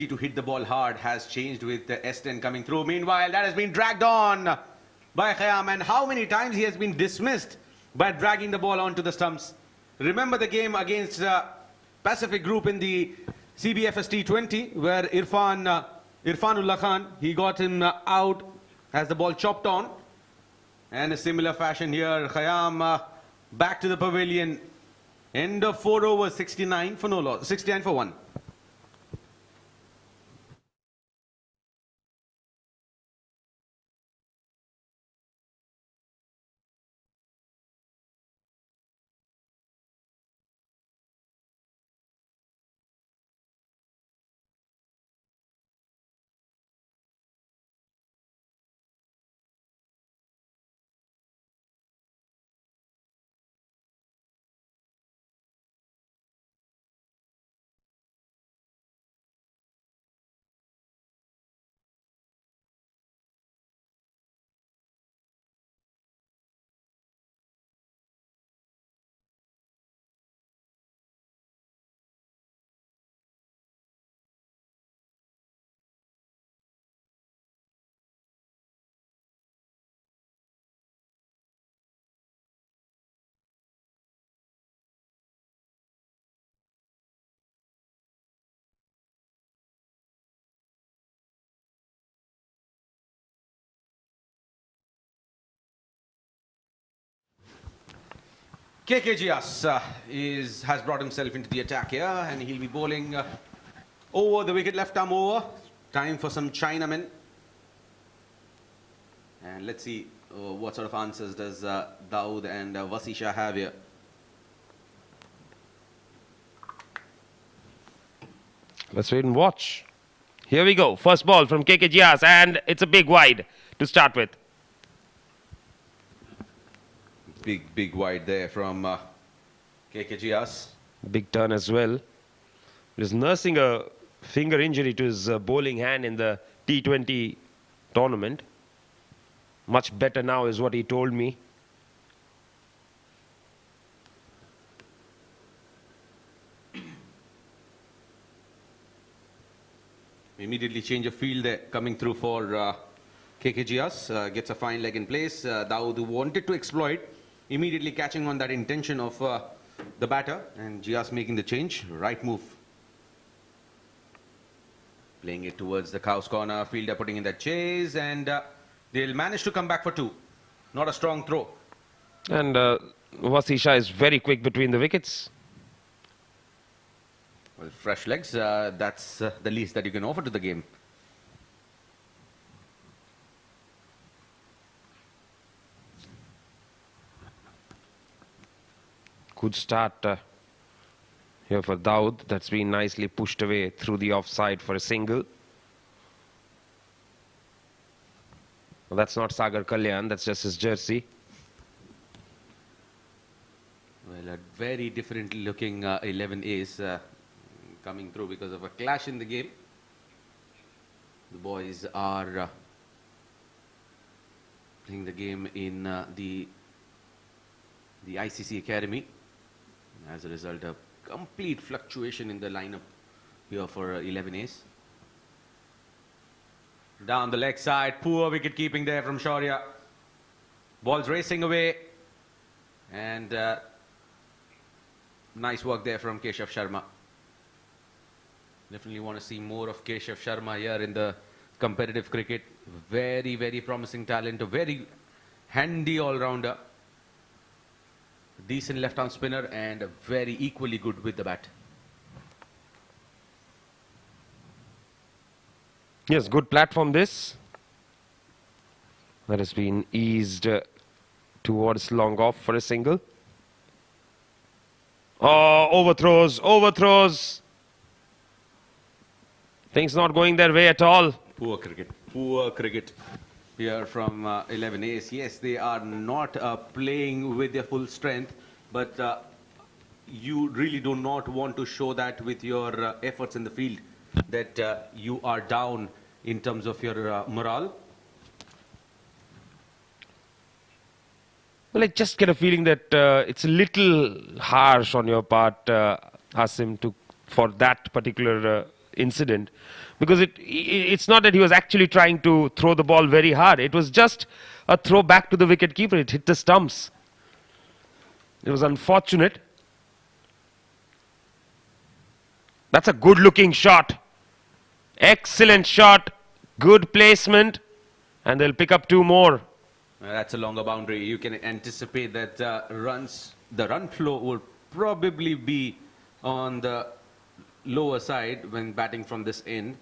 to hit the ball hard has changed with the S10 coming through. Meanwhile, that has been dragged on by Khayyam, and how many times he has been dismissed by dragging the ball onto the stumps. Remember the game against Pacific Group in the CBFS T10 where Irfanullah Khan, he got him out as the ball chopped on. And a similar fashion here, Khayyam back to the pavilion. End of 4 overs, 69 for no loss, 69 for 1. KKGS has brought himself into the attack here, and he'll be bowling over the wicket, left arm over. Time for some Chinamen. And let's see what sort of answers does Dawood and Vasisha have here. Let's wait and watch. Here we go. First ball from KKGS, and it's a big wide to start with. Big wide there from KKGS. Big turn as well. He's nursing a finger injury to his bowling hand in the T20 tournament. Much better now is what he told me. Immediately change of field there coming through for KKGS. Gets a fine leg in place. Dawood wanted to exploit, immediately catching on that intention of the batter, and Gias making the change. Right move. Playing it towards the cow's corner. Fielder putting in that chase, and they'll manage to come back for 2. Not a strong throw. And Vasisha is very quick between the wickets. Well, fresh legs, that's the least that you can offer to the game. Good start here for Dawood. That's been nicely pushed away through the offside for a single. Well, that's not Sagar Kalyan, that's just his jersey. Well, a very different looking 11 ace coming through because of a clash in the game. The boys are playing the game in the ICC Academy. As a result, a complete fluctuation in the lineup here for 11 ace. Down the leg side, poor wicket keeping there from Shaurya. Ball's racing away, and nice work there from Keshav Sharma. Definitely want to see more of Keshav Sharma here in the competitive cricket. Very, very promising talent, a very handy all-rounder. Decent left-arm spinner and very equally good with the bat. Yes, good platform this. That has been eased towards long off for a single. Oh, overthrows. Things not going their way at all. Poor cricket here from 11 ace. Yes, they are not playing with their full strength, but you really do not want to show that with your efforts in the field, that you are down in terms of your morale. Well, I just get a feeling that it's a little harsh on your part, Asim, for that particular incident. Because it's not that he was actually trying to throw the ball very hard. It was just a throw back to the wicket keeper. It hit the stumps. It was unfortunate. That's a good looking shot. Excellent shot. Good placement. And they'll pick up 2 more. That's a longer boundary. You can anticipate that the run flow would probably be on the lower side when batting from this end.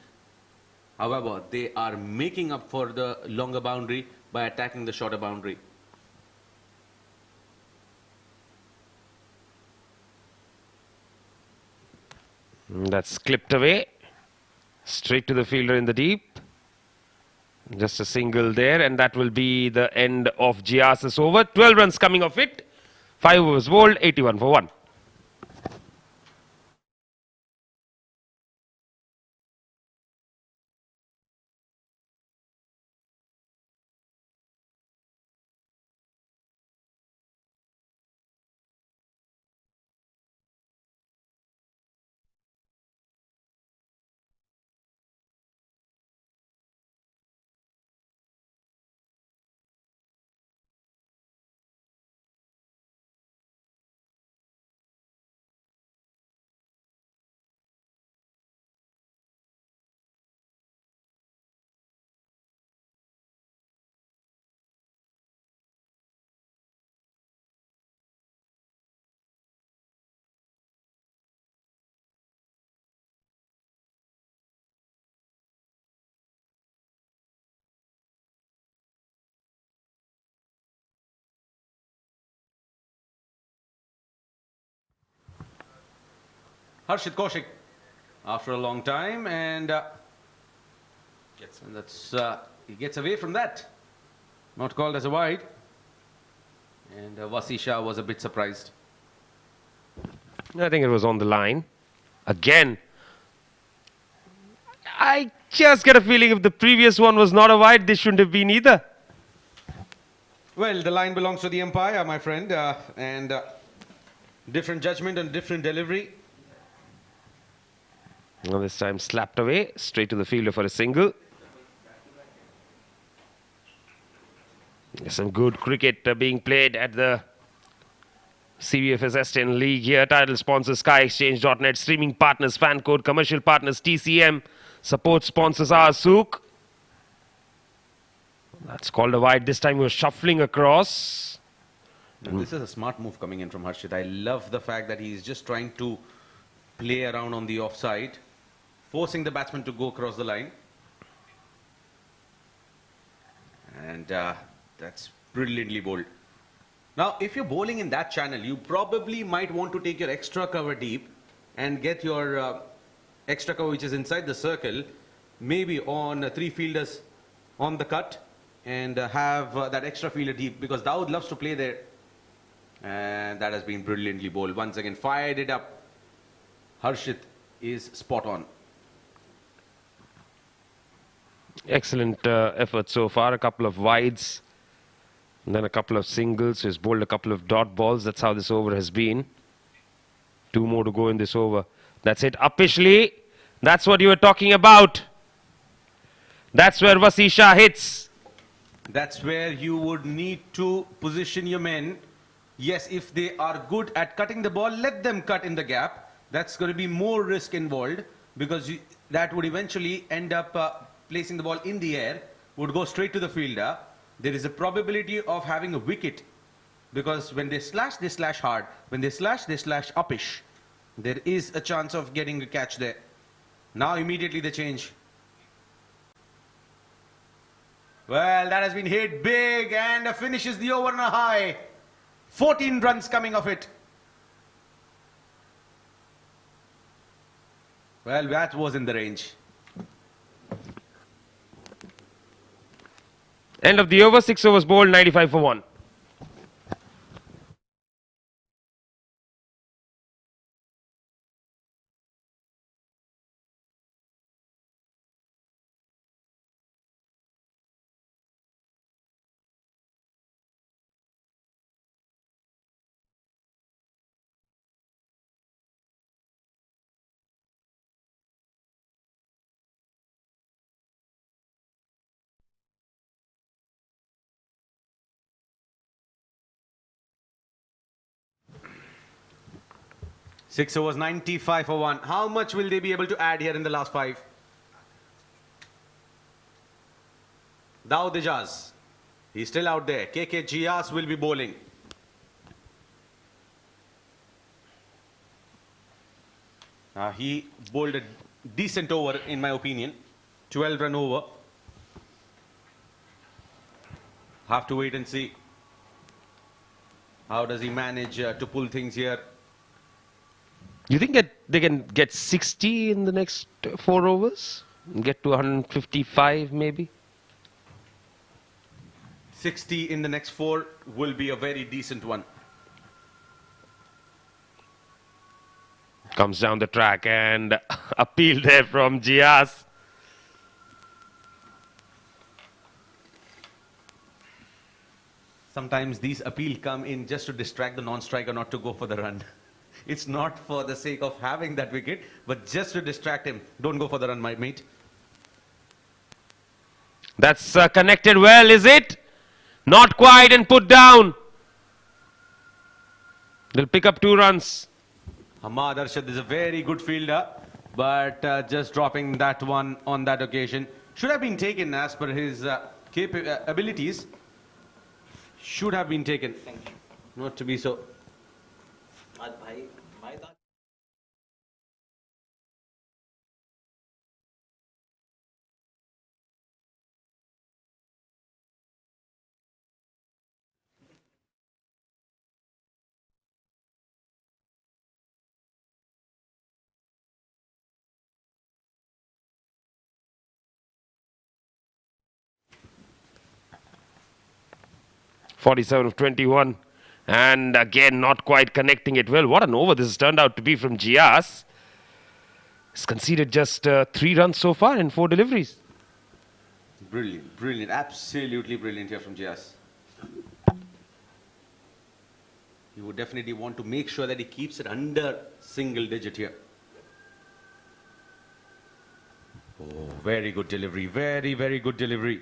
However, they are making up for the longer boundary by attacking the shorter boundary. That's clipped away. Straight to the fielder in the deep. Just a single there, and that will be the end of Gias's over. 12 runs coming off it. 5 overs bowled, 81 for 1. Harshit Kaushik, after a long time, and he gets away from that. Not called as a wide. And Vasisha was a bit surprised. I think it was on the line. Again. I just get a feeling if the previous one was not a wide, this shouldn't have been either. Well, the line belongs to the umpire, my friend, and different judgment and different delivery. Well, this time slapped away, straight to the fielder for a single. Some good cricket being played at the CBFS T10 League here. Title sponsors SkyExchange.net, streaming partners Fan Code, commercial partners TCM, support sponsors are Sook. That's called a wide. This time he was shuffling across. This is a smart move coming in from Harshit. I love the fact that he's just trying to play around on the offside, forcing the batsman to go across the line. And that's brilliantly bowled. Now, if you're bowling in that channel, you probably might want to take your extra cover deep and get your extra cover which is inside the circle, maybe on 3 fielders on the cut, and have that extra fielder deep, because Dawood loves to play there. And that has been brilliantly bowled. Once again, fired it up. Harshit is spot on. Excellent effort so far. A couple of wides, and then a couple of singles. He's bowled a couple of dot balls. That's how this over has been. 2 more to go in this over. That's it. Uppishly. That's what you were talking about. That's where Vasisha hits. That's where you would need to position your men. Yes, if they are good at cutting the ball, let them cut in the gap. That's going to be more risk involved, because that would eventually end up placing the ball in the air, would go straight to the fielder. There is a probability of having a wicket, because when they slash hard. When they slash uppish. There is a chance of getting a catch there. Now immediately they change. Well, that has been hit big and finishes the over on a high. 14 runs coming off it. Well, that was in the range. End of the over. 6 overs bowled, 95 for 1. 6 overs, 95 for 1. How much will they be able to add here in the last 5? Daud Ijaz. He's still out there. KK Gias will be bowling. He bowled a decent over, in my opinion. 12-run over. Have to wait and see. How does he manage to pull things here? You think that they can get 60 in the next 4 overs? Get to 155 maybe? 60 in the next 4 will be a very decent one. Comes down the track and appeal there from Gias. Sometimes these appeals come in just to distract the non-striker not to go for the run. It's not for the sake of having that wicket, but just to distract him. Don't go for the run, my mate. That's connected well, is it? Not quite, and put down. They'll pick up 2 runs. Hamad Arshad is a very good fielder, but just dropping that one on that occasion. Should have been taken as per his abilities. Should have been taken. Not to be so. 47 of 21. And again, not quite connecting it well. What an over this has turned out to be from Gias. He's conceded just 3 runs so far in 4 deliveries. Brilliant, brilliant, absolutely brilliant here from Gias. He would definitely want to make sure that he keeps it under single digit here. Oh, very good delivery, very, very good delivery.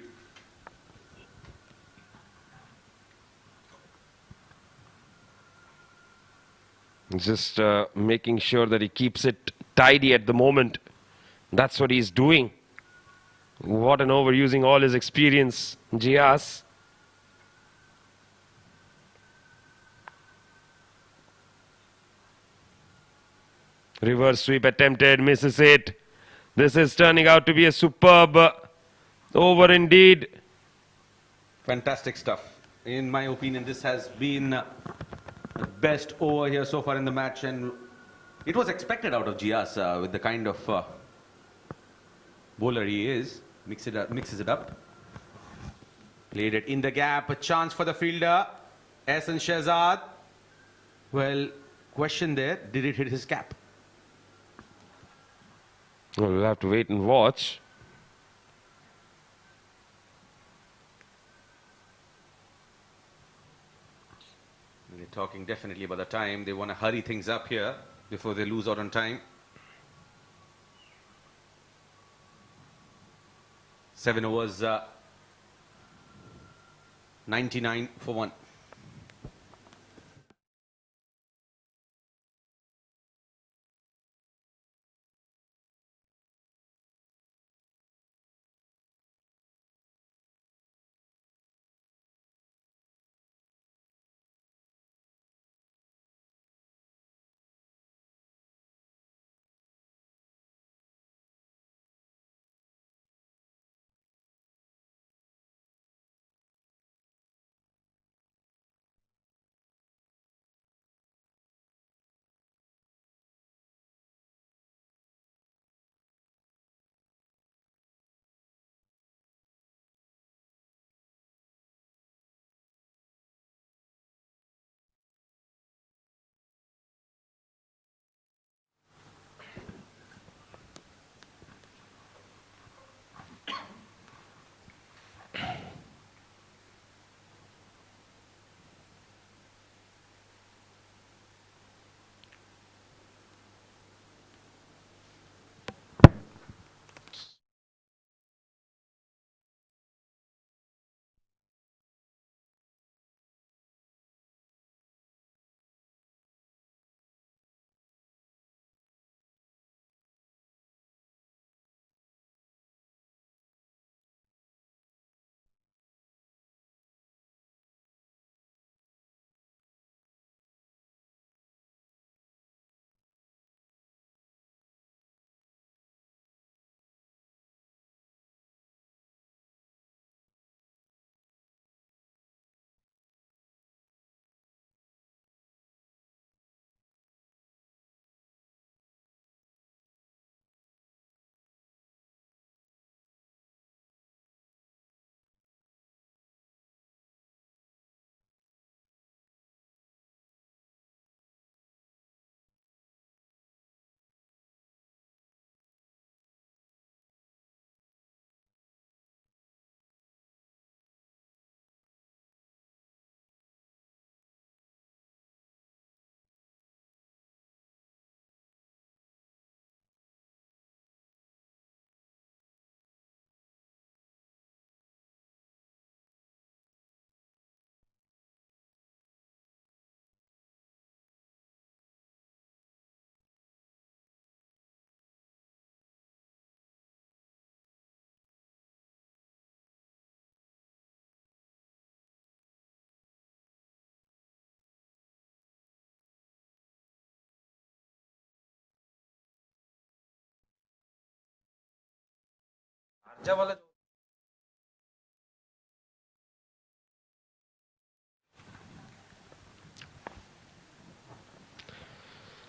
Just making sure that he keeps it tidy at the moment. That's what he's doing. What an over, using all his experience. Gias. Reverse sweep attempted, misses it. This is turning out to be a superb over indeed. Fantastic stuff. In my opinion, this has been the best over here so far in the match, and it was expected out of Gias with the kind of bowler he is. Mixes it up. Played it in the gap. A chance for the fielder. Ehsan Shehzad. Well, question there. Did it hit his cap? Well, we'll have to wait and watch. They're talking definitely about the time. They want to hurry things up here before they lose out on time. 7 overs, 99 for 1.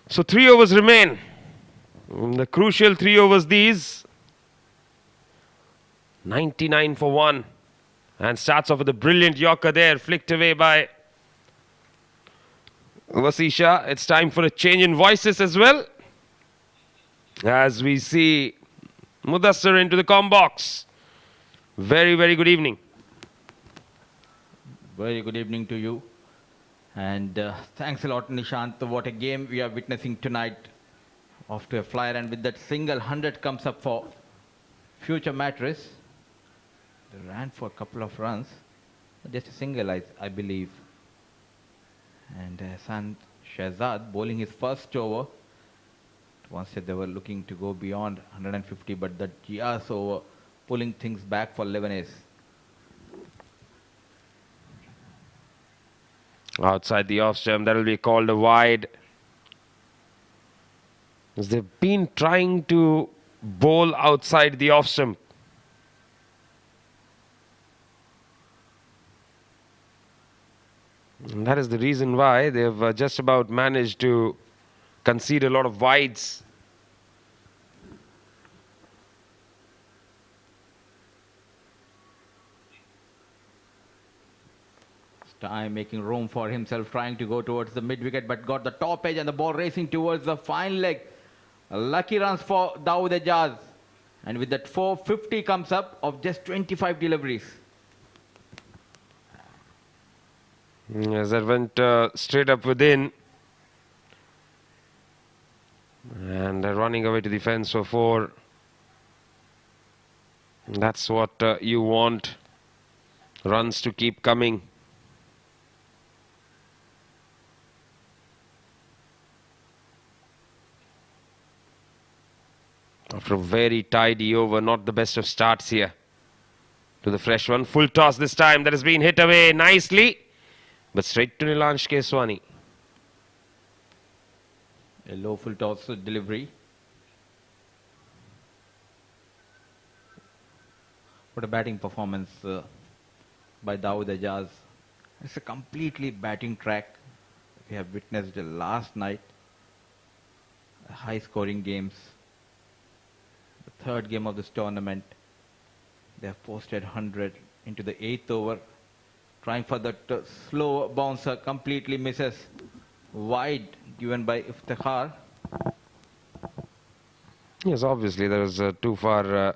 So 3 overs remain. The crucial 3 overs these. 99 for 1. And starts off with a brilliant Yorker there, flicked away by Vasisha. It's time for a change in voices as well. As we see Mudassar into the comm box. Very, very good evening. Very good evening to you. And thanks a lot, Nishant. What a game we are witnessing tonight. Off to a flyer, and with that single 100 comes up for future Mattress. They ran for a couple of runs. Just a single, I believe. And Sant Shahzad bowling his first over. Once said they were looking to go beyond 150, but that GR's over pulling things back for 11 Outside the off stump, that will be called a wide. As they've been trying to bowl outside the off stump. And that is the reason why they've just about managed to concede a lot of wides. Time making room for himself, trying to go towards the mid wicket, but got the top edge and the ball racing towards the fine leg. Lucky runs for Dawood Ejaz. And with that 450 comes up of just 25 deliveries. As that went straight up within. And running away to the fence for 4. That's what you want. Runs to keep coming. After a very tidy over, not the best of starts here. To the fresh one, full toss this time. That has been hit away nicely. But straight to Nilansh Keswani. A low full toss delivery. What a batting performance by Dawood Ejaz. It's a completely batting track we have witnessed last night. High scoring games. The third game of this tournament. They have posted 100 into the 8th over. Trying for that slow bouncer, completely misses. Wide given by Iftikhar. Yes, obviously there was too far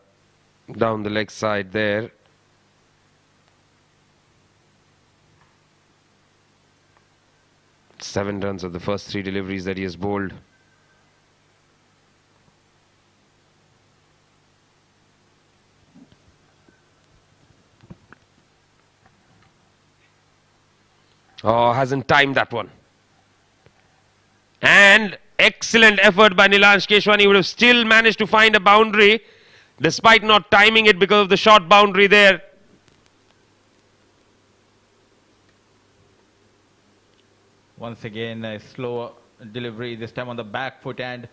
down the leg side there. Seven runs of the first 3 deliveries that he has bowled. Oh, hasn't timed that one. And excellent effort by Nilansh Keswani. He would have still managed to find a boundary despite not timing it because of the short boundary there. Once again, a slower delivery, this time on the back foot and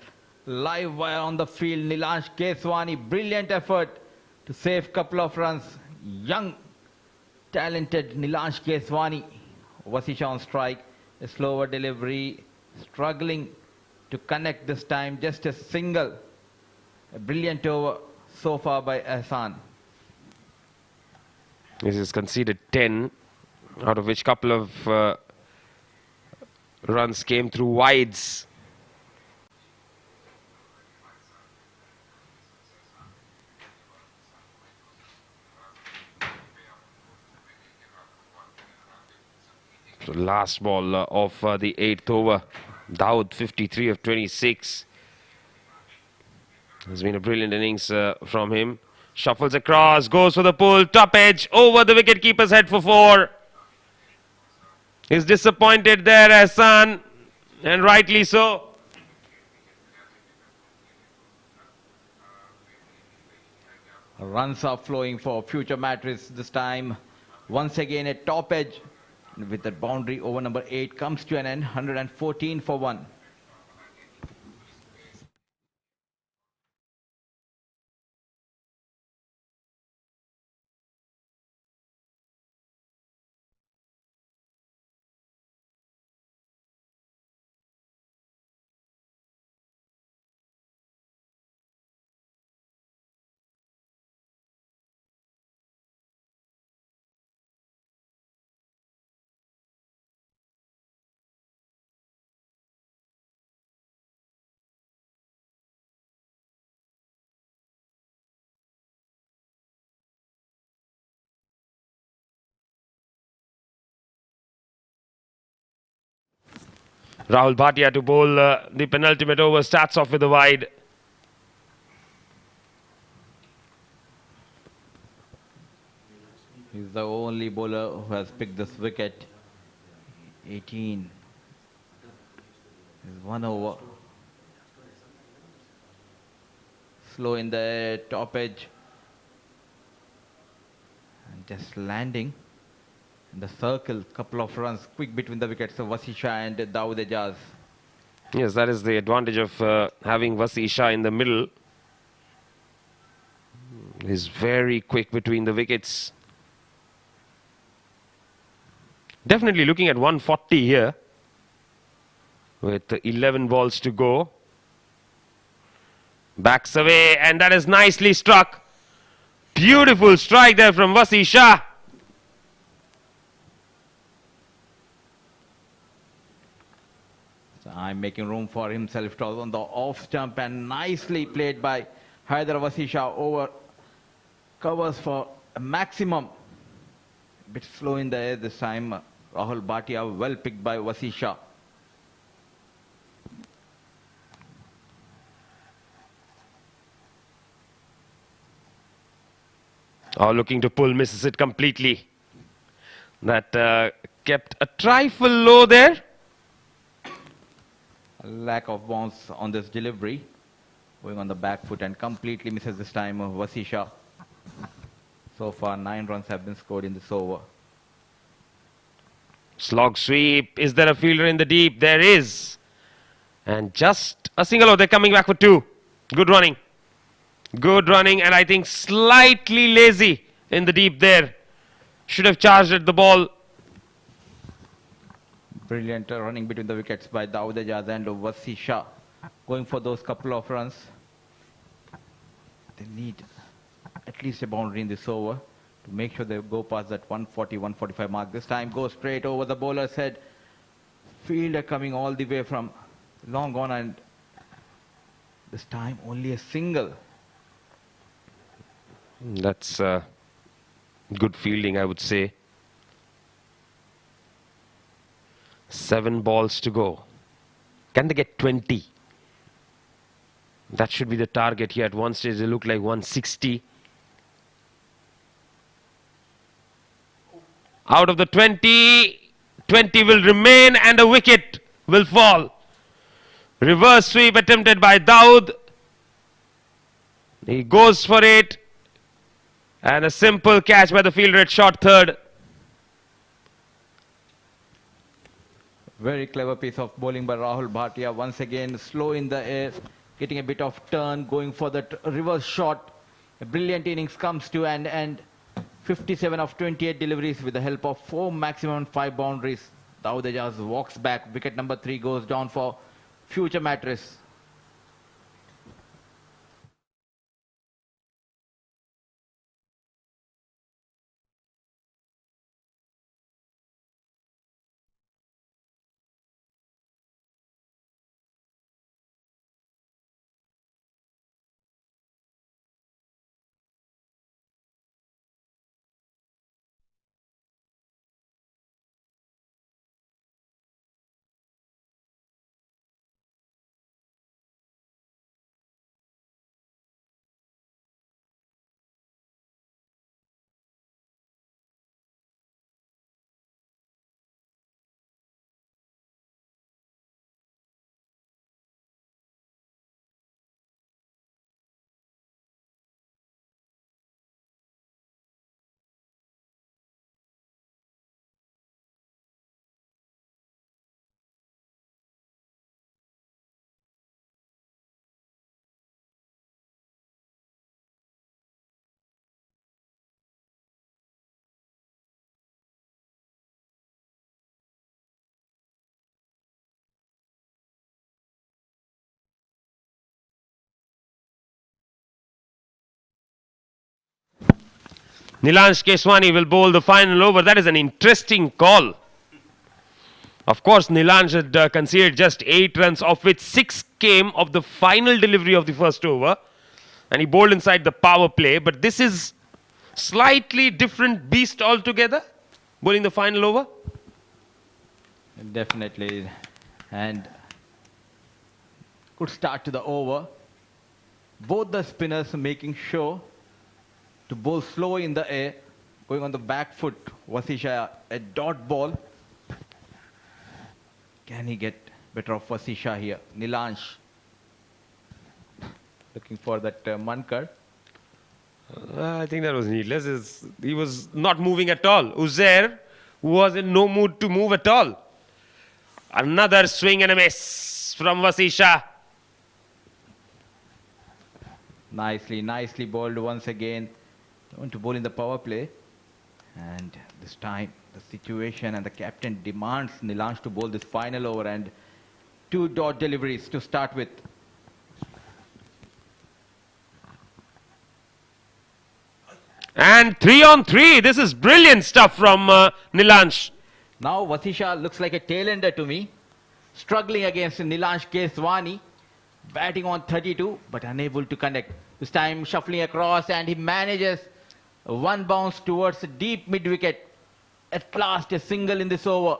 live wire on the field. Nilansh Keswani, brilliant effort to save couple of runs. Young, talented Nilansh Keswani. Vasisha on strike, a slower delivery, struggling to connect this time, just a single. A brilliant over so far by Ahsan. This is conceded 10, out of which couple of runs came through wides. So last ball of the 8th over. Dawood 53 of 26. Has been a brilliant innings from him. Shuffles across, goes for the pull, top edge, over the wicketkeeper's head for 4. He's disappointed there, Hassan, and rightly so. Runs are flowing for future Mattress this time. Once again, a top edge. With that boundary, over number 8 comes to an end, 114 for 1. Rahul Bhatia to bowl the penultimate over, starts off with a wide. He's the only bowler who has picked this wicket. 18 is 1 over. Slow in the top edge. And just landing in the circle. Couple of runs quick between the wickets of Vasisha and Dawood Ejaz. Yes, that is the advantage of having Vasisha in the middle. He's very quick between the wickets. Definitely looking at 140 here with 11 balls to go. Backs away, and that is nicely struck. Beautiful strike there from Vasisha. So I'm making room for himself to on the off stump, and nicely played by Haider Vasisha over covers for a maximum. A bit slow in the air this time. Rahul Bhatia well picked by Vasisha. Oh, looking to pull, misses it completely. That kept a trifle low there. A lack of bounce on this delivery. Going on the back foot and completely misses this time Vasisha. So far 9 runs have been scored in this over. Slog sweep. Is there a fielder in the deep? There is. And just a single. Oh, they're coming back for 2. Good running. Good running, and I think slightly lazy in the deep there. Should have charged at the ball. Brilliant running between the wickets by Dawood Ejaz and Vasisha. Going for those couple of runs. They need at least a boundary in this over to make sure they go past that 140, 145 mark. This time goes straight over the bowler's head. Fielder coming all the way from long on, and this time only a single. That's good fielding, I would say. 7 balls to go. Can they get 20? That should be the target here. At one stage, they look like 160. Out of the 20, 20 will remain and a wicket will fall. Reverse sweep attempted by Dawood. He goes for it. And a simple catch by the fielder at short third. Very clever piece of bowling by Rahul Bhatia. Once again, slow in the air, getting a bit of turn, going for that reverse shot. A brilliant innings comes to and 57 of 28 deliveries with the help of 4 maximum 5 boundaries. Dawood Ejaz walks back. Wicket number 3 goes down for future Mattress. Nilansh Keswani will bowl the final over. That is an interesting call. Of course, Nilansh had conceded just 8 runs, of which 6 came of the final delivery of the first over. And he bowled inside the power play. But this is slightly different beast altogether, bowling the final over. Definitely. And good start to the over. Both the spinners making sure to bowl slow in the air, going on the back foot. Vasisha, a dot ball. Can he get better of Vasisha here? Nilansh looking for that Mankar. I think that was needless. He was not moving at all. Uzair was in no mood to move at all. Another swing and a miss from Vasisha. Nicely bowled once again. Going to bowl in the power play. And this time, the situation and the captain demands Nilansh to bowl this final over, and 2 dot deliveries to start with. And 3 on 3. This is brilliant stuff from Nilansh. Now Vasisha looks like a tail-ender to me. Struggling against Nilansh Keswani. Batting on 32, but unable to connect. This time shuffling across, and he manages one bounce towards the deep mid-wicket. At last, a single in this over.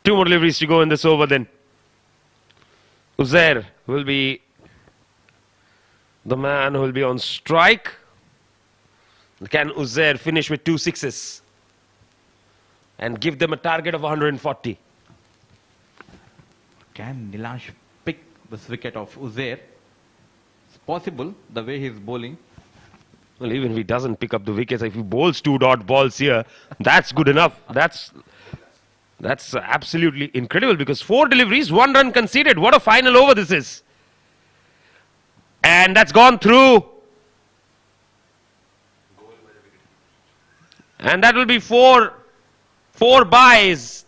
Two more deliveries to go in this over then. Uzair will be the man who will be on strike. Can Uzair finish with 2 sixes and give them a target of 140? Can Nilansh pick this wicket of Uzair? It's possible, the way he's bowling. Well, even if he doesn't pick up the wickets, if he bowls 2 dot balls here, that's good enough. That's absolutely incredible, because 4 deliveries, 1 run conceded. What a final over this is. And that's gone through. And that will be 4 byes.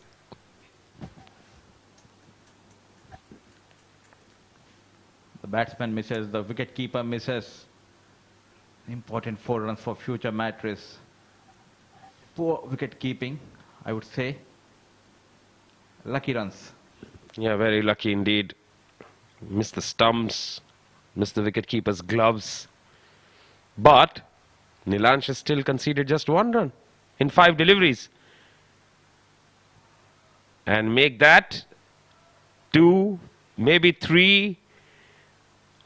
The batsman misses, the wicket keeper misses. Important 4 runs for future Mattress. Poor wicket keeping, I would say. Lucky runs. Yeah, very lucky indeed. Missed the stumps, missed the wicket-keeper's gloves. But Nilansh has still conceded just 1 run in 5 deliveries. And make that 2, maybe 3.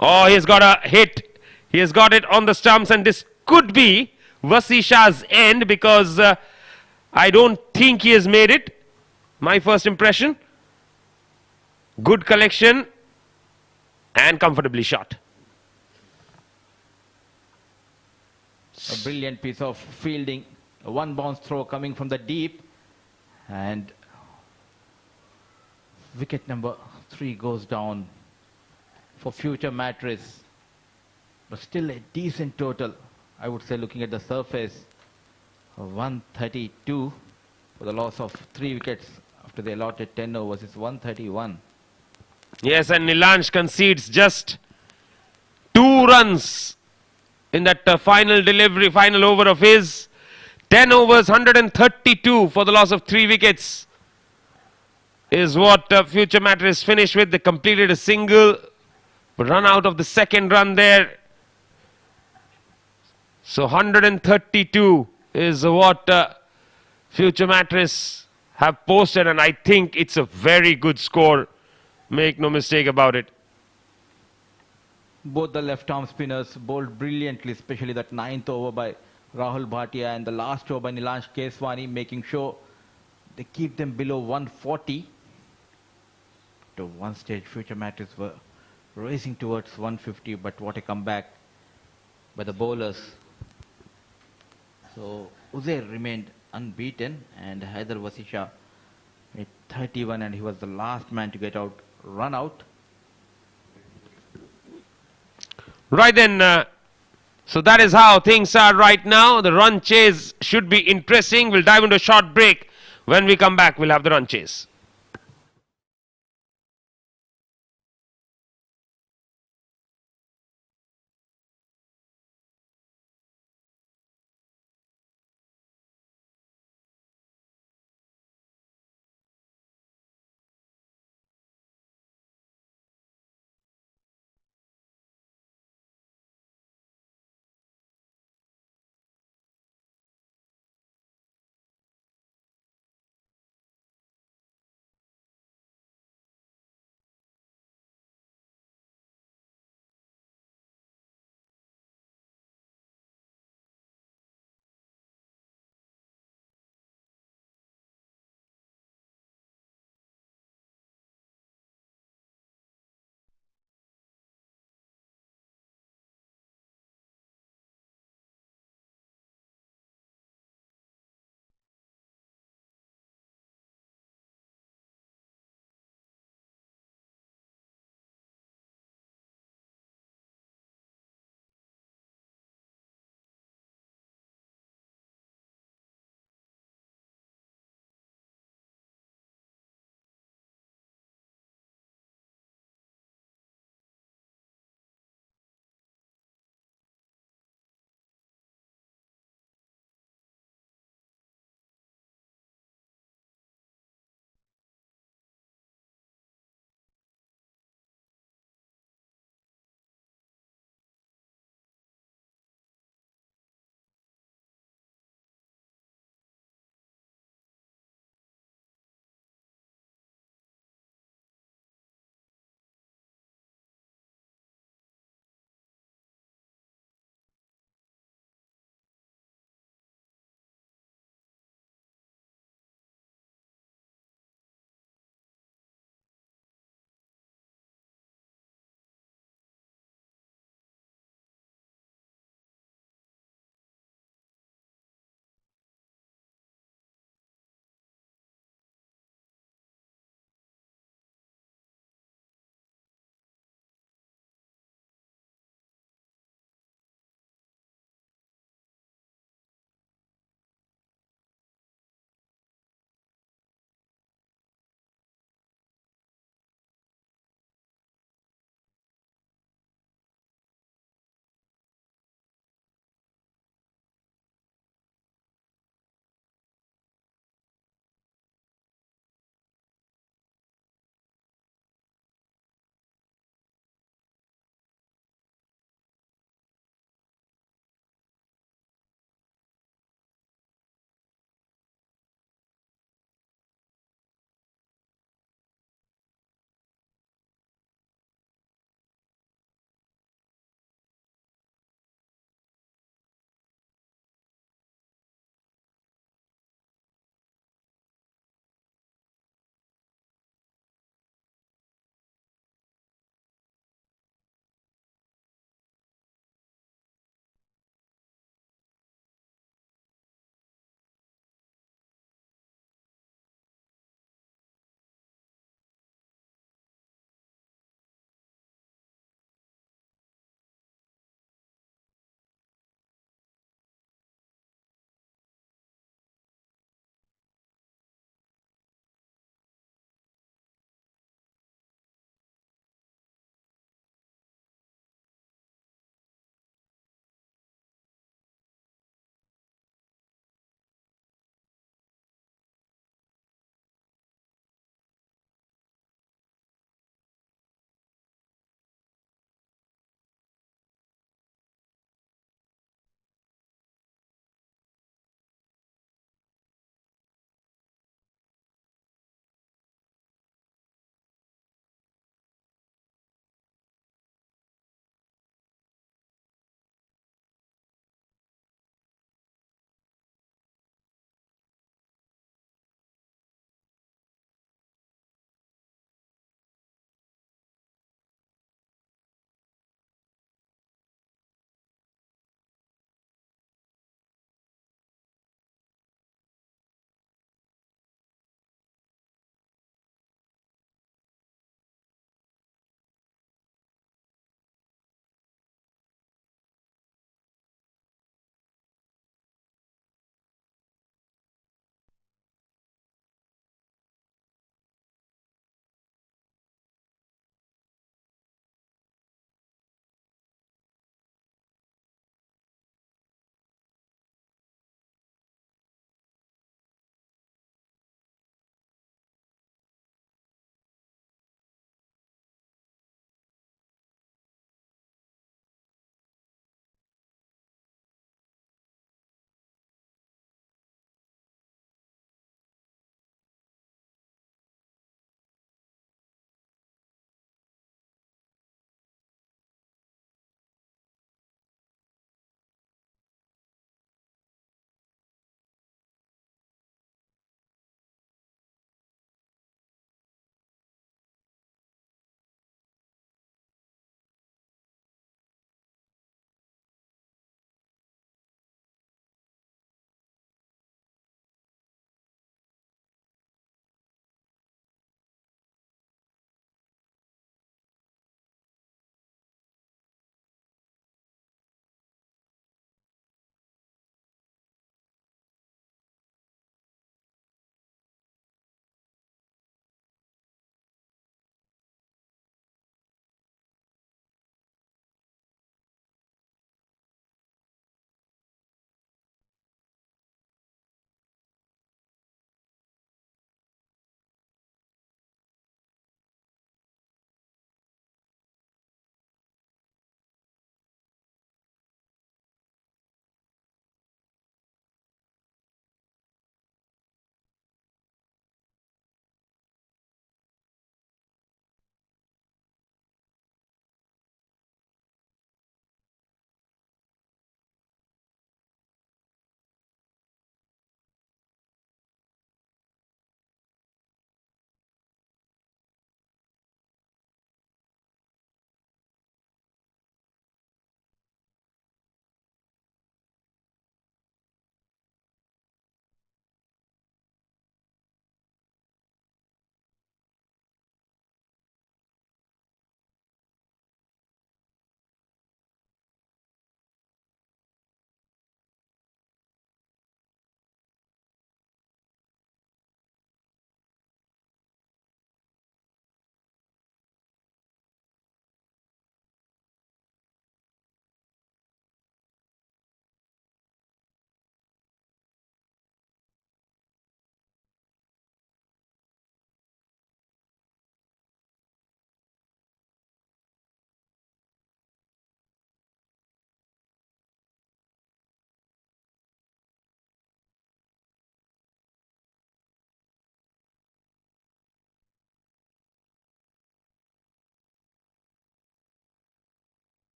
Oh, he's got a hit. He has got it on the stumps, and this could be Vasisha's end, because I don't think he has made it. My first impression. Good collection and comfortably shot. A brilliant piece of fielding. A 1 bounce throw coming from the deep. And wicket number 3 goes down for future Mattress. But still a decent total, I would say, looking at the surface. 132 for the loss of 3 wickets after they allotted 10 overs. It's 131. Yes, and Nilansh concedes just 2 runs in that final over of his. 10 overs, 132 for the loss of 3 wickets is what future Mattress finished with. They completed a single, but run out of the second run there. So 132 is what future Mattress have posted, and I think it's a very good score. Make no mistake about it. Both the left-arm spinners bowled brilliantly, especially that 9th over by Rahul Bhatia and the last over by Nilansh Keswani, making sure they keep them below 140. To one stage, future Mattress were racing towards 150, but what a comeback by the bowlers. So Uzair remained unbeaten, and Haider Vasisha made 31, and he was the last man to get out, run out. Right then, so that is how things are right now. The run chase should be interesting. We'll dive into a short break. When we come back, we'll have the run chase.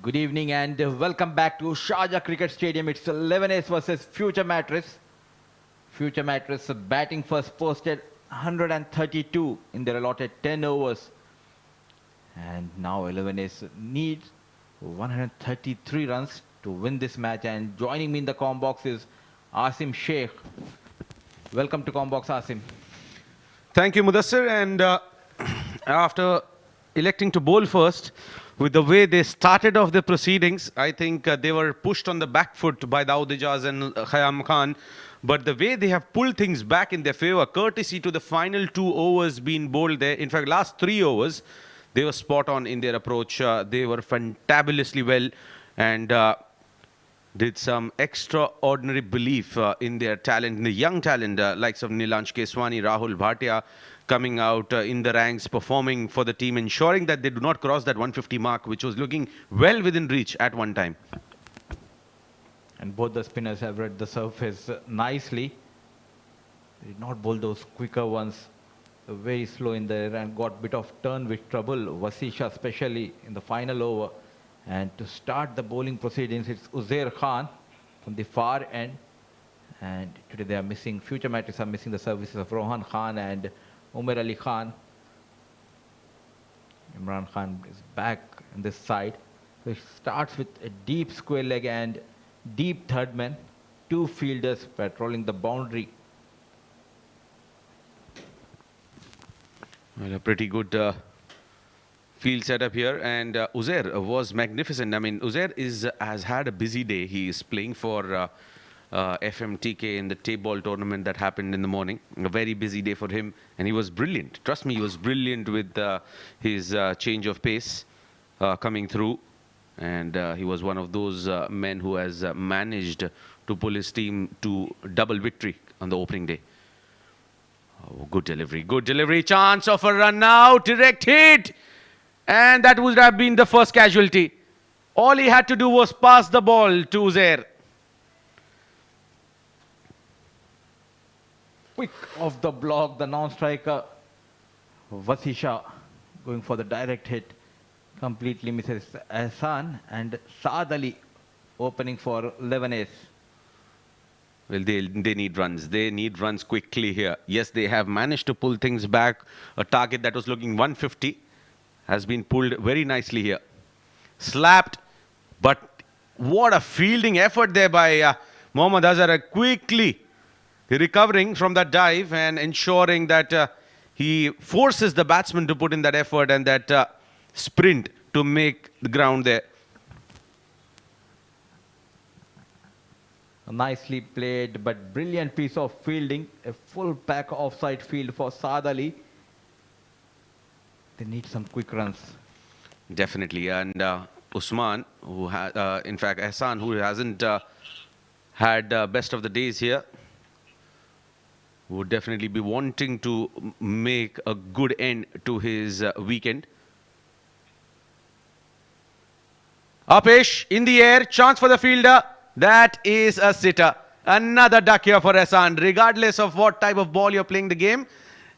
Good evening and welcome back to Sharjah Cricket Stadium. It's 11 Ace versus Future Mattress. Future Mattress batting first posted 132 in their allotted 10 overs. And now 11 Ace needs 133 runs to win this match. And joining me in the comm box is Asim Sheikh. Welcome to comm box, Asim. Thank you, Mudassir. And after electing to bowl first, with the way they started off the proceedings, I think they were pushed on the back foot by Dawood Ijaz and Khayyam Khan. But the way they have pulled things back in their favor, courtesy to the final 2 overs being bowled there. In fact, last 3 overs, they were spot on in their approach. They were fantabulously well and did some extraordinary belief in their talent, in the young talent, likes of Nilansh Keswani, Rahul Bhatia, coming out in the ranks, performing for the team, ensuring that they do not cross that 150 mark, which was looking well within reach at one time. And both the spinners have read the surface nicely. They did not bowl those quicker ones. Very slow in there and got a bit of turn with trouble. Vasisha especially in the final over. And to start the bowling proceedings, it's Uzair Khan from the far end. And today they are missing, Future Mattress are missing the services of Rohan Khan and Umar Ali Khan. Imran Khan is back on this side. So it starts with a deep square leg and deep third man. 2 fielders patrolling the boundary. Well, a pretty good field setup here, and Uzair was magnificent. I mean, Uzair has had a busy day. He is playing for FMTK in the tape ball tournament that happened in the morning. A very busy day for him, and he was brilliant. Trust me, he was brilliant with his change of pace coming through, and he was one of those men who has managed to pull his team to double victory on the opening day. Oh, good delivery, chance of a run now, direct hit, and that would have been the first casualty. All he had to do was pass the ball to Uzair. Quick off the block, the non-striker Vasisha going for the direct hit, completely misses Ahsan, and Saad Ali opening for 11 Ace. Well, they need runs. They need runs quickly here. Yes, they have managed to pull things back. A target that was looking 150 has been pulled very nicely here. Slapped, but what a fielding effort there by Mohammad Azhar, quickly recovering from that dive and ensuring that he forces the batsman to put in that effort and that sprint to make the ground there. Nicely played, but brilliant piece of fielding. A full pack offside field for Saad Ali. They need some quick runs. Definitely. And Usman, who in fact, Ahsan, who hasn't had best of the days here, would definitely be wanting to make a good end to his weekend. Upish in the air, chance for the fielder. That is a sitter. Another duck here for Ahsan, regardless of what type of ball you're playing the game.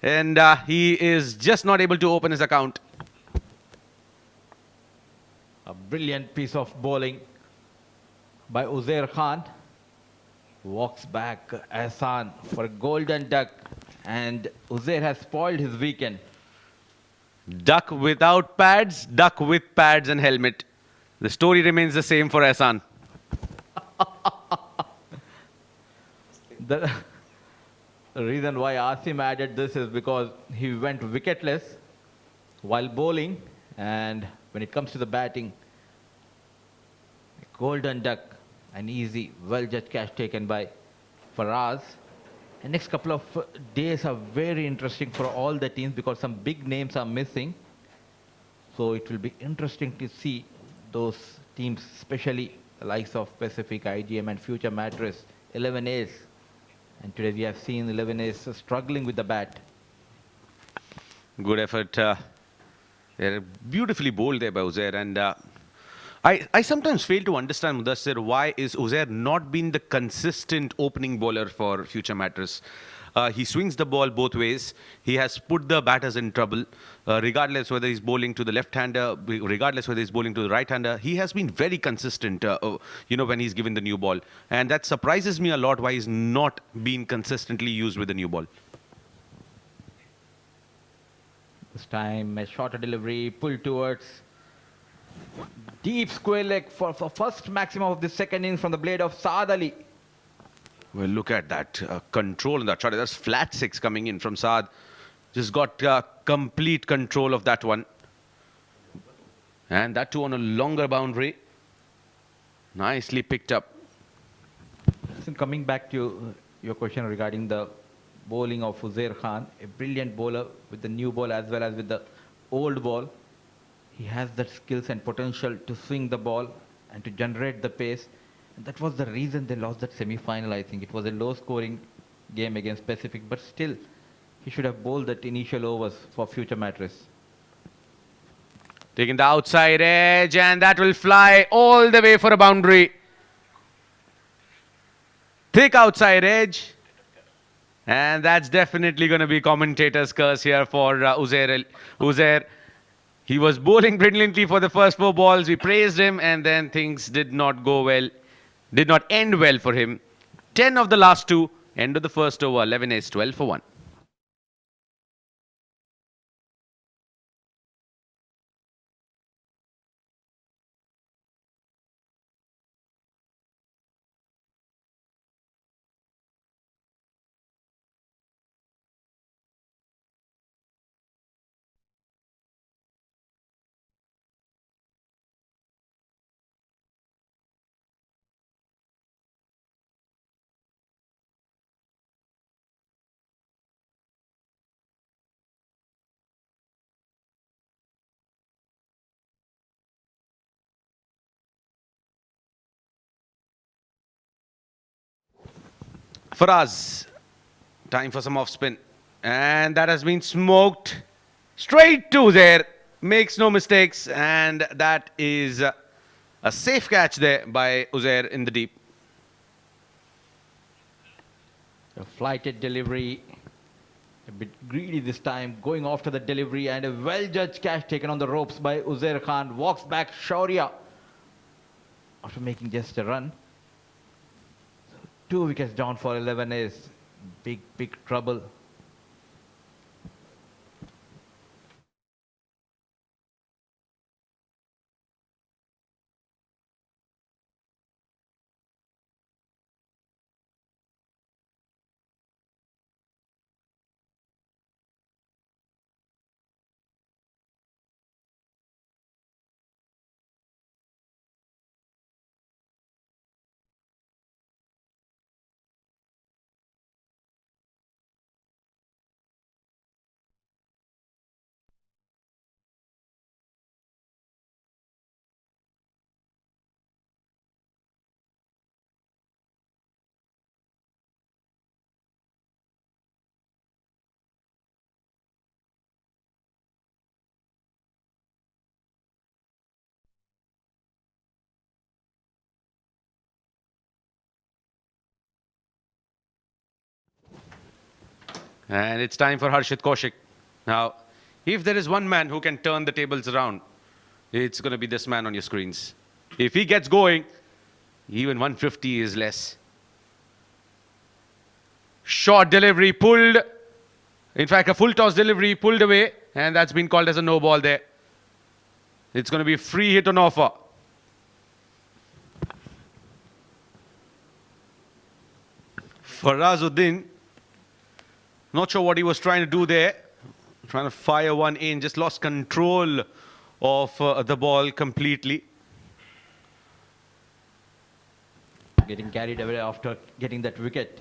And he is just not able to open his account. A brilliant piece of bowling by Uzair Khan. Walks back Ahsan for a golden duck. And Uzair has spoiled his weekend. Duck without pads, duck with pads and helmet. The story remains the same for Ahsan. The reason why Asim added this is because he went wicketless while bowling, and when it comes to the batting, golden duck, an easy, well-judged catch taken by Faraz. The next couple of days are very interesting for all the teams because some big names are missing. So it will be interesting to see those teams, especially the likes of Pacific, IGM and Future Mattress, 11 Ace. And today we have seen 11 Ace struggling with the bat. Good effort. They're beautifully bowled there by Uzair. And I sometimes fail to understand, Mudassir, why is Uzair not been the consistent opening bowler for Future Mattress? He swings the ball both ways. He has put the batters in trouble, regardless whether he's bowling to the left-hander, regardless whether he's bowling to the right-hander. He has been very consistent, when he's given the new ball. And that surprises me a lot why he's not been consistently used with the new ball. This time, a shorter delivery, pull towards deep square leg for first maximum of the second innings from the blade of Saad Ali. Well, look at that control in that shot. That's flat six coming in from Saad. Just got complete control of that one. And that too on a longer boundary. Nicely picked up. So coming back to your question regarding the bowling of Uzair Khan, a brilliant bowler with the new ball as well as with the old ball. He has the skills and potential to swing the ball and to generate the pace. And that was the reason they lost that semi-final, I think. It was a low-scoring game against Pacific, but still, he should have bowled that initial overs for future Mattress. Taking the outside edge, and that will fly all the way for a boundary. Thick outside edge. And that's definitely going to be commentator's curse here for Uzair. He was bowling brilliantly for the first 4 balls. We praised him, and then things did not go well. Did not end well for him. 10 of the last 2. End of the first over. 11 is 12 for 1. Faraz, time for some off spin. And that has been smoked straight to there. Makes no mistakes. And that is a safe catch there by Uzair in the deep. A flighted delivery. A bit greedy this time. Going after the delivery and a well-judged catch taken on the ropes by Uzair Khan. Walks back Shaurya after making just a run. 2 wickets down for 11 is big trouble. And it's time for Harshit Kaushik. Now, if there is one man who can turn the tables around, it's going to be this man on your screens. If he gets going, even 150 is less. Short delivery pulled. In fact, a full toss delivery pulled away, and that's been called as a no ball there. It's going to be a free hit on offer. Farazuddin, not sure what he was trying to do there. Trying to fire one in, just lost control of the ball completely. Getting carried away after getting that wicket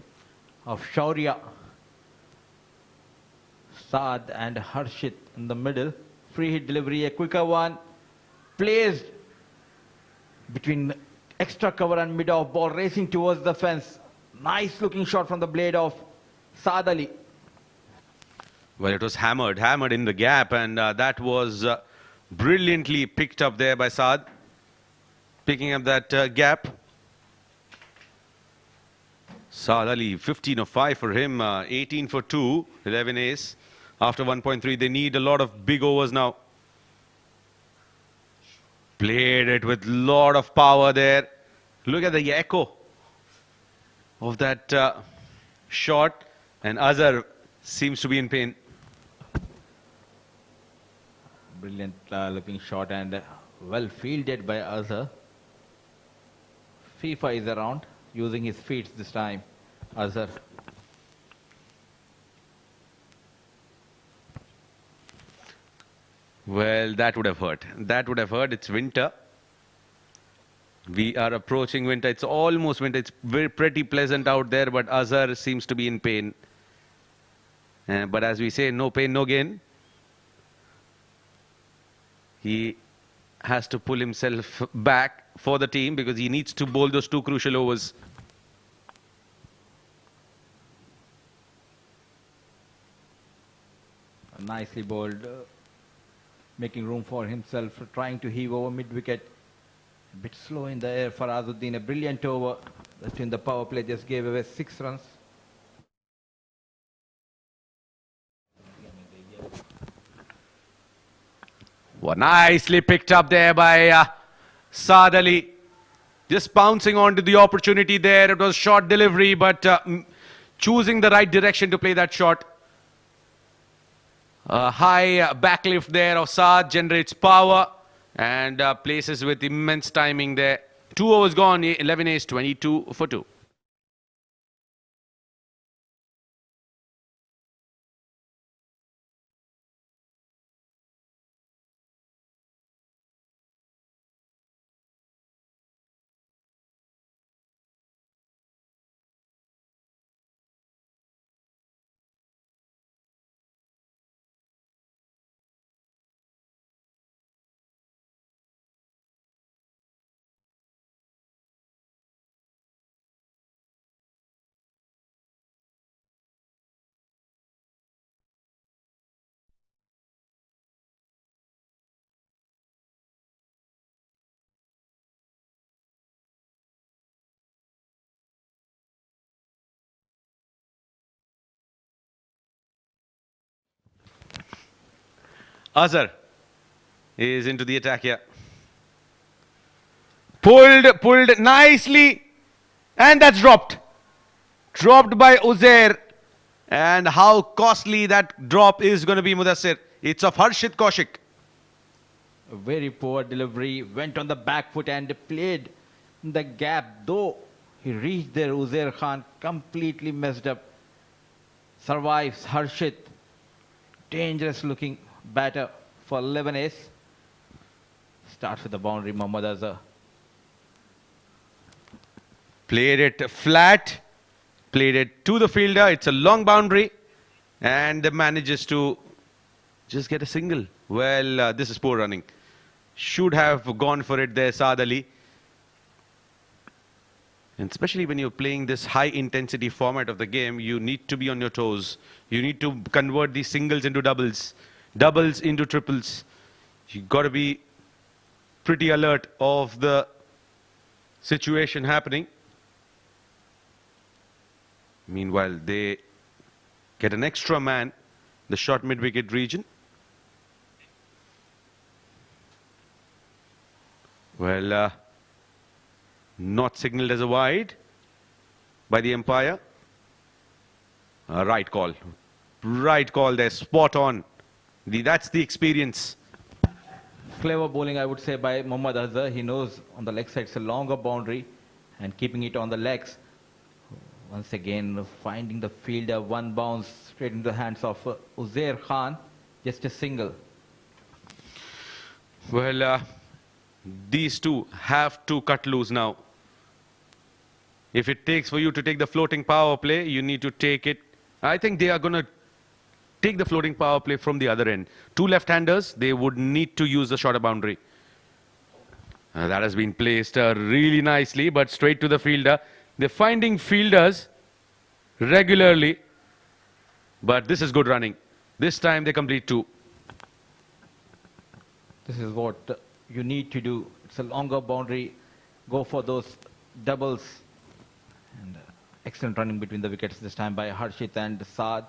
of Shaurya. Saad and Harshit in the middle. Free hit delivery, a quicker one. Placed between extra cover and mid-off, ball racing towards the fence. Nice looking shot from the blade of Saad Ali. Well, it was hammered in the gap, and that was brilliantly picked up there by Saad. Picking up that gap. Saad Ali, 15 of 5 for him, 18 for 2, 11 ace. After 1.3, they need a lot of big overs now. Played it with lot of power there. Look at the echo of that shot, and Azhar seems to be in pain. Brilliant looking shot and well fielded by Azhar. FIFA is around, using his feet this time. Azhar. Well, that would have hurt. That would have hurt. It's winter. We are approaching winter. It's almost winter. It's very pretty pleasant out there, but Azhar seems to be in pain. But as we say, no pain, no gain. He has to pull himself back for the team because he needs to bowl those 2 crucial overs. Nicely bowled, making room for himself, trying to heave over mid-wicket. A bit slow in the air for Azuddin. A brilliant over. Left in the power play, just gave away 6 runs. Well, nicely picked up there by Saad Ali. Just pouncing onto the opportunity there. It was short delivery, but choosing the right direction to play that shot. High backlift there of Saad generates power and places with immense timing there. 2 overs gone, 11 ace, 22 for 2. Azhar is into the attack here. Pulled nicely, and that's dropped. Dropped by Uzair. And how costly that drop is going to be, Mudassir. It's of Harshit Kaushik. A very poor delivery, went on the back foot and played in the gap. Though he reached there, Uzair Khan completely messed up. Survives Harshit. Dangerous looking batter for 11 ace. Starts with the boundary, Mohammad Azhar. Played it flat. Played it to the fielder. It's a long boundary. And manages to just get a single. Well, this is poor running. Should have gone for it there, Saad Ali. And especially when you're playing this high intensity format of the game, you need to be on your toes. You need to convert these singles into doubles. Doubles into triples. You've got to be pretty alert of the situation happening. Meanwhile, they get an extra man, the short mid-wicket region. Well, not signalled as a wide by the umpire. Right call. Right call there, spot on. That's the experience. Clever bowling, I would say, by Mohammad Azhar. He knows on the leg side it's a longer boundary and keeping it on the legs. Once again, finding the fielder, one bounce straight into the hands of Uzair Khan. Just a single. Well, these two have to cut loose now. If it takes for you to take the floating power play, you need to take it. I think they are going to take the floating power play from the other end. 2 left-handers, they would need to use the shorter boundary. That has been placed really nicely, but straight to the fielder. They're finding fielders regularly, but this is good running. This time they complete 2. This is what you need to do. It's a longer boundary. Go for those doubles. And Excellent running between the wickets this time by Harshit and Saad.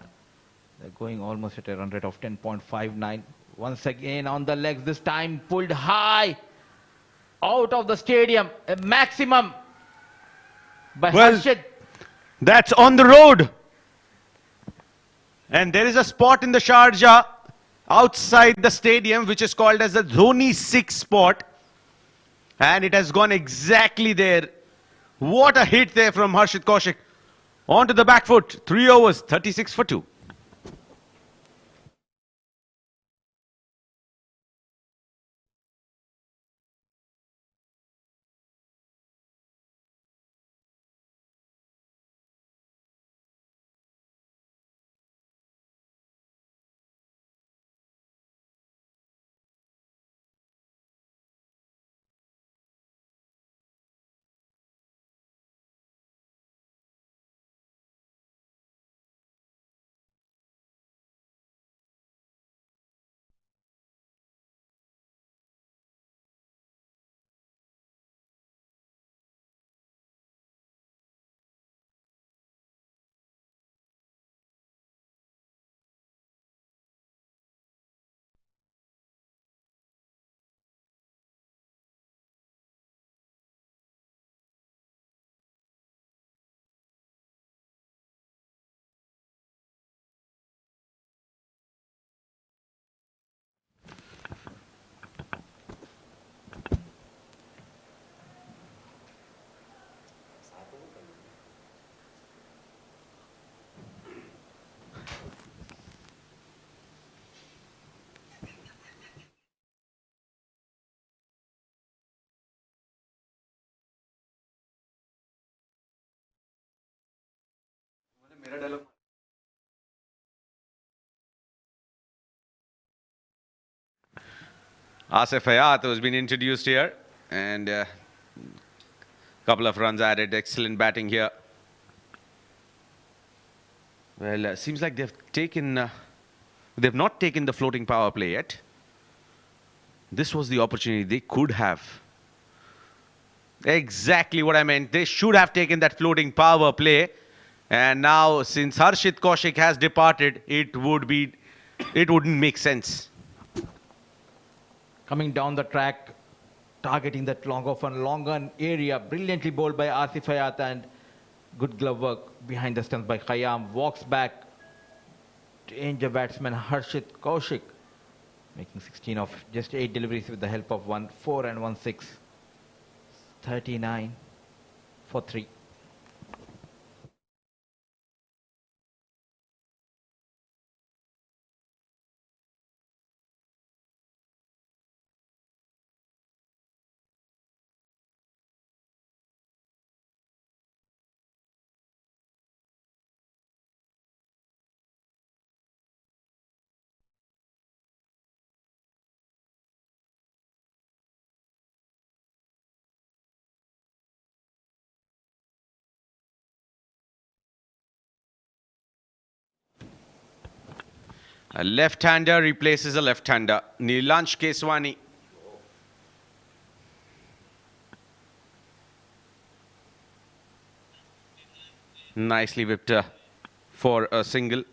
They're going almost at a run rate of 10.59. Once again on the legs, this time pulled high out of the stadium, a maximum by Harshit. That's on the road. And there is a spot in the Sharjah outside the stadium which is called as the Dhoni 6 spot. And it has gone exactly there. What a hit there from Harshit Kaushik. Onto the back foot. 3 overs, 36 for 2. Asif Hayat has been introduced here, and a couple of runs added. Excellent batting here. Well, seems like they've not taken the floating power play yet. This was the opportunity they could have. Exactly what I meant. They should have taken that floating power play. And now, since Harshit Kaushik has departed, it wouldn't make sense. Coming down the track, targeting that long area, brilliantly bowled by Asif Hayat, and good glove work behind the stumps by Khayyam. Walks back, danger batsman Harshit Kaushik, making 16 of just 8 deliveries with the help of 1 4 and 1 6. 39 for 3. A left-hander replaces a left-hander. Nilansh Keswani. Nicely whipped for a single.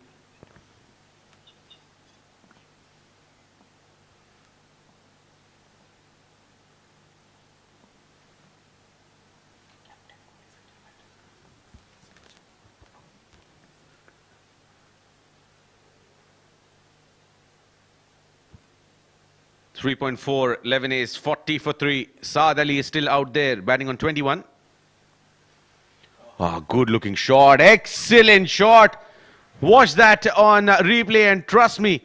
.4, 11 is 40 for 3. Saad Ali is still out there, batting on 21. Ah, good looking shot. Excellent shot. Watch that on replay and trust me,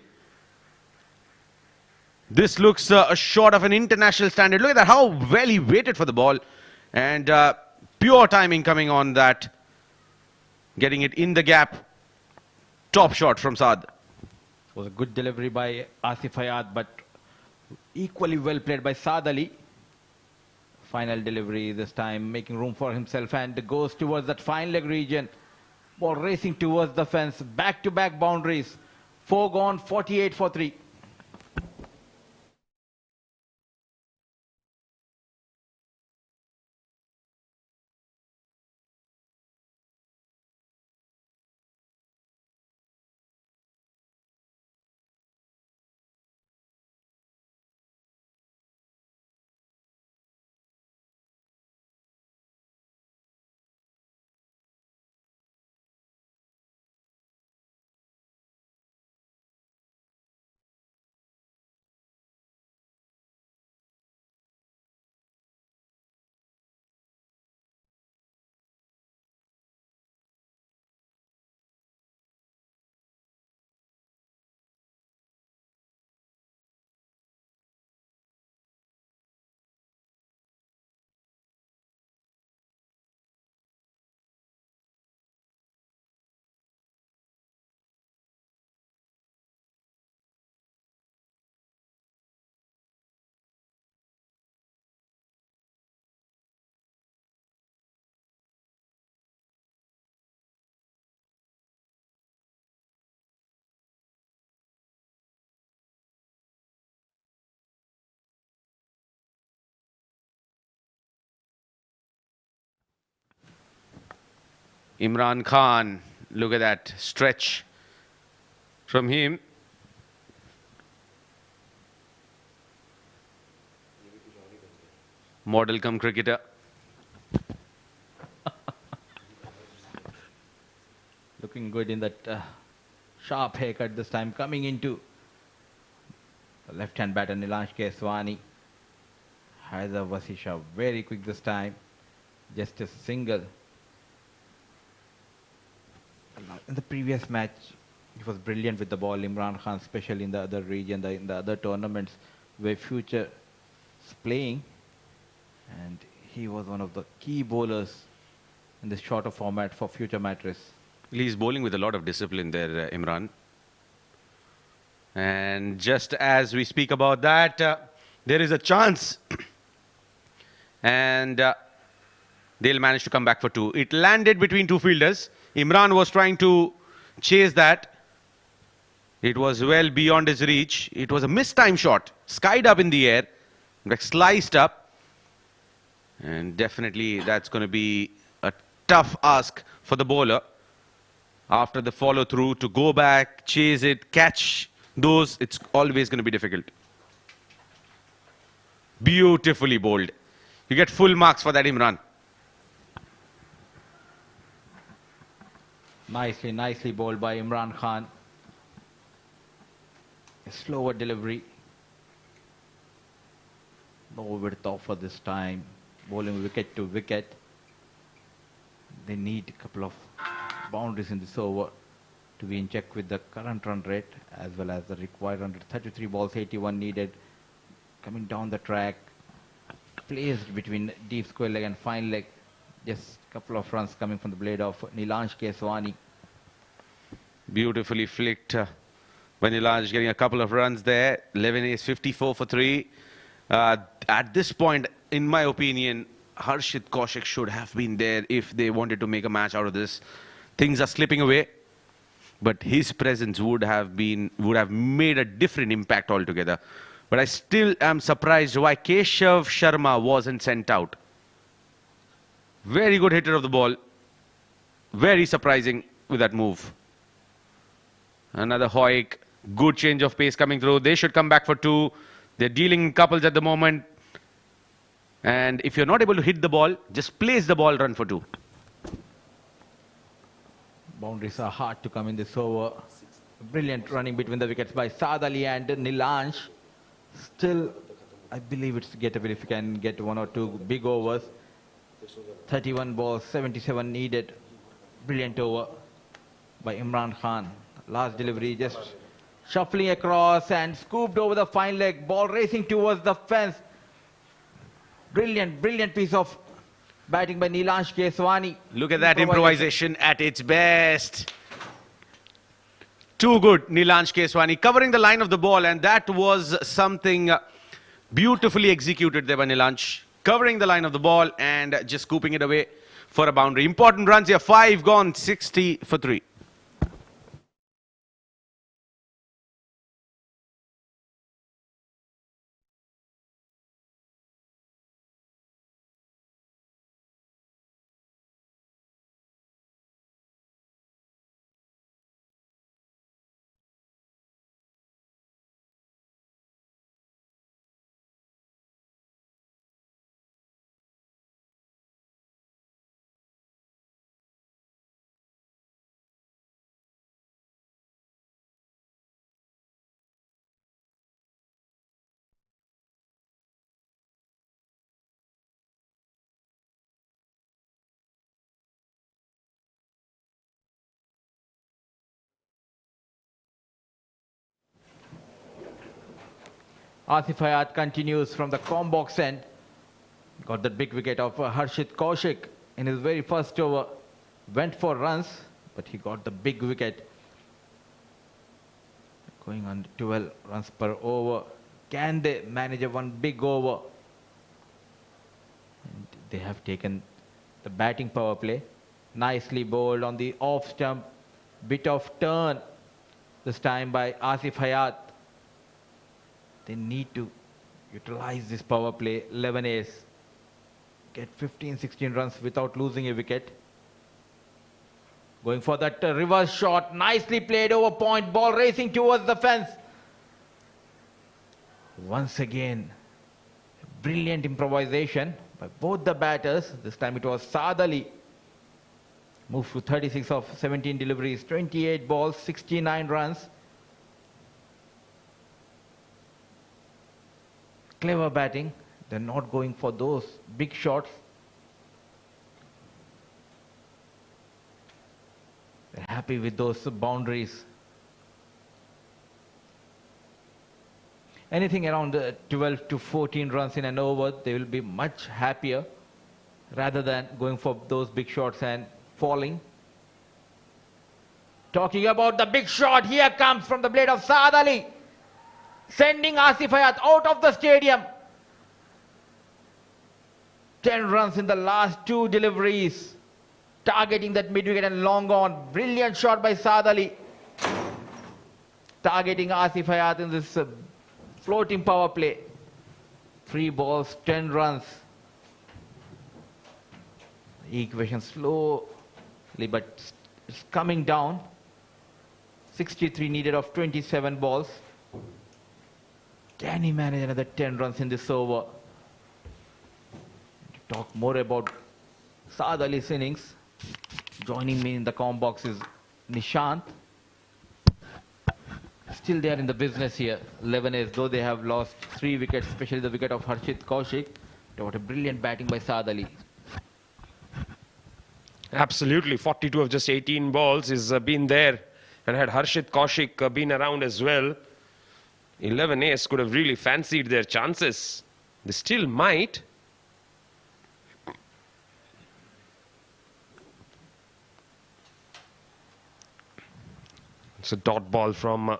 this looks a shot of an international standard. Look at that, how well he waited for the ball. And pure timing coming on that. Getting it in the gap. Top shot from Saad. It was a good delivery by Asif Hayat, but equally well played by Saad Ali. Final delivery this time, making room for himself, and goes towards that fine leg region. Ball racing towards the fence. Back-to-back boundaries. 4 gone, 48 for 3. Imran Khan, look at that stretch from him. Model cum cricketer. Looking good in that sharp haircut this time. Coming into the left-hand batter Nilansh Keswani. Haider Vasisha very quick this time. Just a single. In the previous match, he was brilliant with the ball. Imran Khan, especially in the other region, in the other tournaments where Future is playing. And he was one of the key bowlers in this shorter format for Future Mattress. He's bowling with a lot of discipline there, Imran. And just as we speak about that, there is a chance. And they'll manage to come back for two. It landed between two fielders. Imran was trying to chase that. It was well beyond his reach. It was a mistimed shot. Skied up in the air. Like sliced up. And definitely that's going to be a tough ask for the bowler. After the follow through to go back, chase it, catch those, it's always going to be difficult. Beautifully bowled. You get full marks for that, Imran. Nicely bowled by Imran Khan. A slower delivery. No width offer this time. Bowling wicket to wicket. They need a couple of boundaries in this over to be in check with the current run rate as well as the required 133 balls, 81 needed. Coming down the track. Placed between deep square leg and fine leg. Just a couple of runs coming from the blade of Nilansh Keswani. Beautifully flicked by Nilansh, getting a couple of runs there. 11 is 54 for 3. At this point, in my opinion, Harshit Kaushik should have been there if they wanted to make a match out of this. Things are slipping away, but his presence would have made a different impact altogether. But I still am surprised why Keshav Sharma wasn't sent out. Very good hitter of the ball. Very surprising with that move. Another hoik. Good change of pace coming through. They should come back for two. They're dealing couples at the moment. And if you're not able to hit the ball, just place the ball, run for two. Boundaries are hard to come in this over. Brilliant running between the wickets by Saad Ali and Nilansh. Still, I believe it's gettable if you can get one or two big overs. 31 balls, 77 needed. Brilliant over by Imran Khan. Last delivery just shuffling across and scooped over the fine leg. Ball racing towards the fence. Brilliant piece of batting by Nilansh Keswani. Look at that improvisation at its best. Too good, Nilansh Keswani, covering the line of the ball, and that was something beautifully executed there by Nilansh. Covering the line of the ball and just scooping it away for a boundary. Important runs here, 5 gone, 60 for 3. Asif Hayat continues from the combox end. Got that big wicket of Harshit Kaushik in his very first over. Went for runs, but he got the big wicket. Going on 12 runs per over. Can they manage a one big over? And they have taken the batting power play. Nicely bowled on the off stump. Bit of turn this time by Asif Hayat. They need to utilize this power play. 11 A's. Get 15, 16 runs without losing a wicket. Going for that reverse shot. Nicely played over point. Ball racing towards the fence. Once again, brilliant improvisation by both the batters. This time it was Saad Ali. Moved to 36 of 17 deliveries, 28 balls, 69 runs. Clever batting. They're not going for those big shots. They're happy with those boundaries. Anything around 12 to 14 runs in an over, they will be much happier rather than going for those big shots and falling. Talking about the big shot, here comes from the blade of Saad Ali, sending Asif Hayat out of the stadium. 10 runs in the last 2 deliveries, targeting that mid-wicket and long on. Brilliant shot by Saad Ali, targeting Asif Hayat in this floating power play. 3 balls, 10 runs. Equation slowly but it's coming down. 63 needed of 27 balls. Can he manage another 10 runs in this over? To talk more about Saad Ali's innings, joining me in the comment box is Nishant. Still they are in the business here. 11 A's, though they have lost 3 wickets, especially the wicket of Harshit Kaushik. What a brilliant batting by Saad Ali. Absolutely, 42 of just 18 balls is been there, and had Harshit Kaushik been around as well, 11 A's could have really fancied their chances. They still might. It's a dot ball from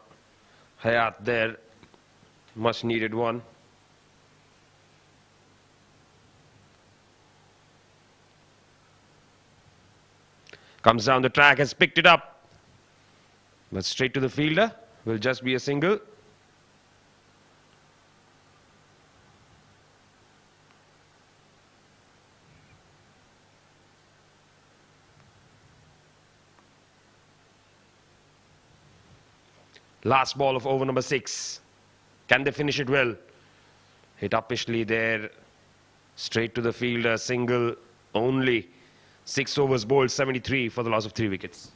Hayat there, much needed one. Comes down the track, has picked it up, but straight to the fielder, will just be a single. Last ball of over number 6. Can they finish it well? Hit uppishly there, straight to the fielder, single only. 6 overs bowled, 73 for the loss of 3 wickets.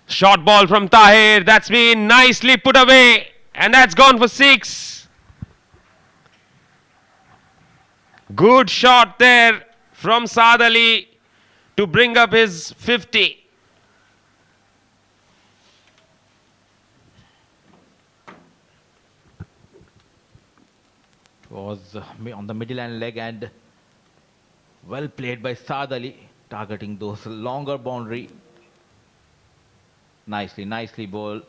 Short ball from Tahir, that's been nicely put away, and that's gone for 6. Good shot there from Saad Ali to bring up his 50. Was on the middle and leg, and well played by Saad Ali, targeting those longer boundary. Nicely bowled,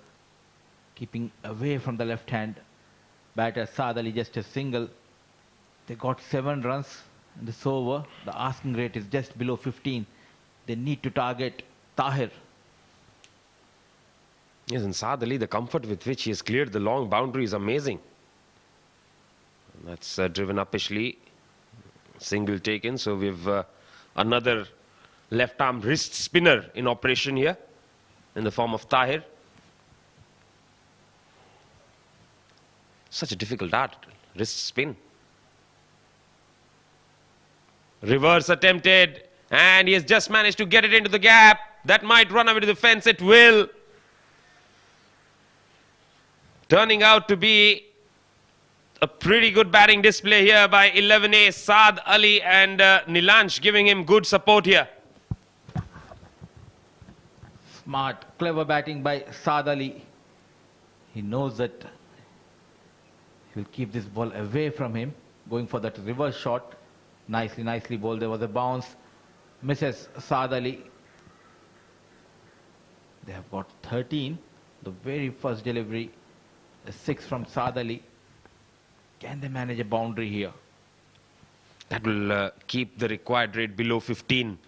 keeping away from the left hand batter. Saad Ali just a single. They got 7 runs in this over. The asking rate is just below 15. They need to target Tahir. Yes, and Saad Ali, the comfort with which he has cleared the long boundary is amazing. And that's driven uppishly. Single taken, so we've another left arm wrist spinner in operation here, in the form of Tahir. Such a difficult art. Wrist spin. Reverse attempted. And he has just managed to get it into the gap. That might run away to the fence. It will. Turning out to be a pretty good batting display here by 11A, Saad Ali and Nilansh giving him good support here. Smart, clever batting by Saad Ali. He knows that he'll keep this ball away from him. Going for that reverse shot. Nicely bowled. There was a bounce. Misses Saad Ali. They have got 13. The very first delivery. A 6 from Saad Ali. Can they manage a boundary here? That will keep the required rate below 15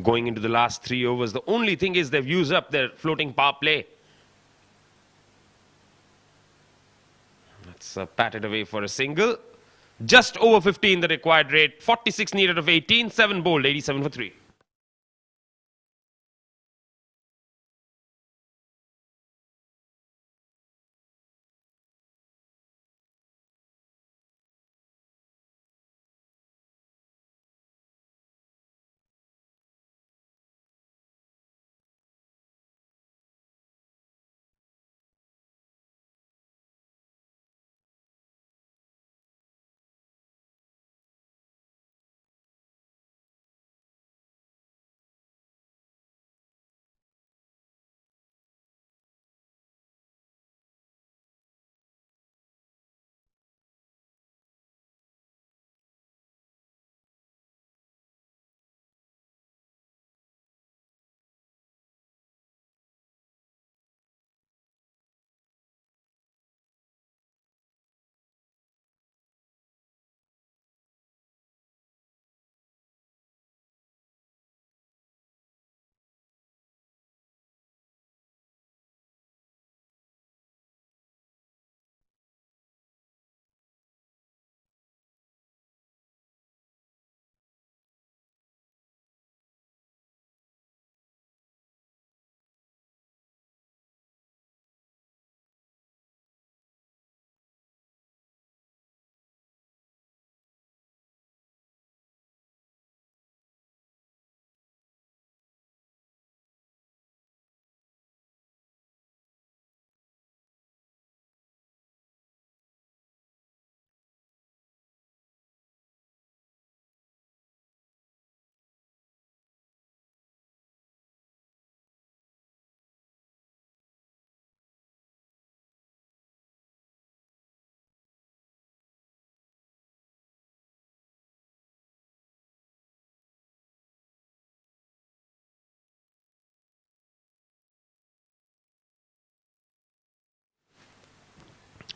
going into the last 3 overs. The only thing is they've used up their floating power play. That's patted away for a single. Just over 15 the required rate. 46 needed of 18. 7 bowled. 87 for 3.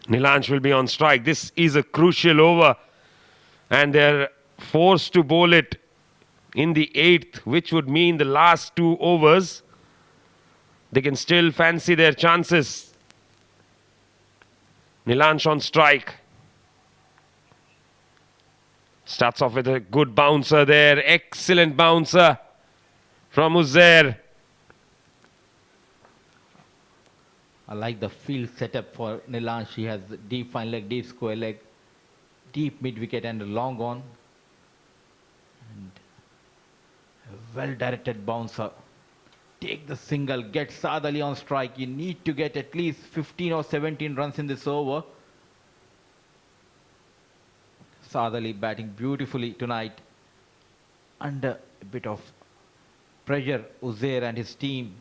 Nilansh will be on strike. This is a crucial over. And they're forced to bowl it in the 8th, which would mean the last 2 overs. They can still fancy their chances. Nilansh on strike. Starts off with a good bouncer there. Excellent bouncer from Uzair. I like the field setup for Nilansh. He has deep fine leg, deep square leg, deep mid wicket and a long on. And a well-directed bouncer. Take the single, get Saad Ali on strike. You need to get at least 15 or 17 runs in this over. Saad Ali batting beautifully tonight. Under a bit of pressure, Uzair and his team.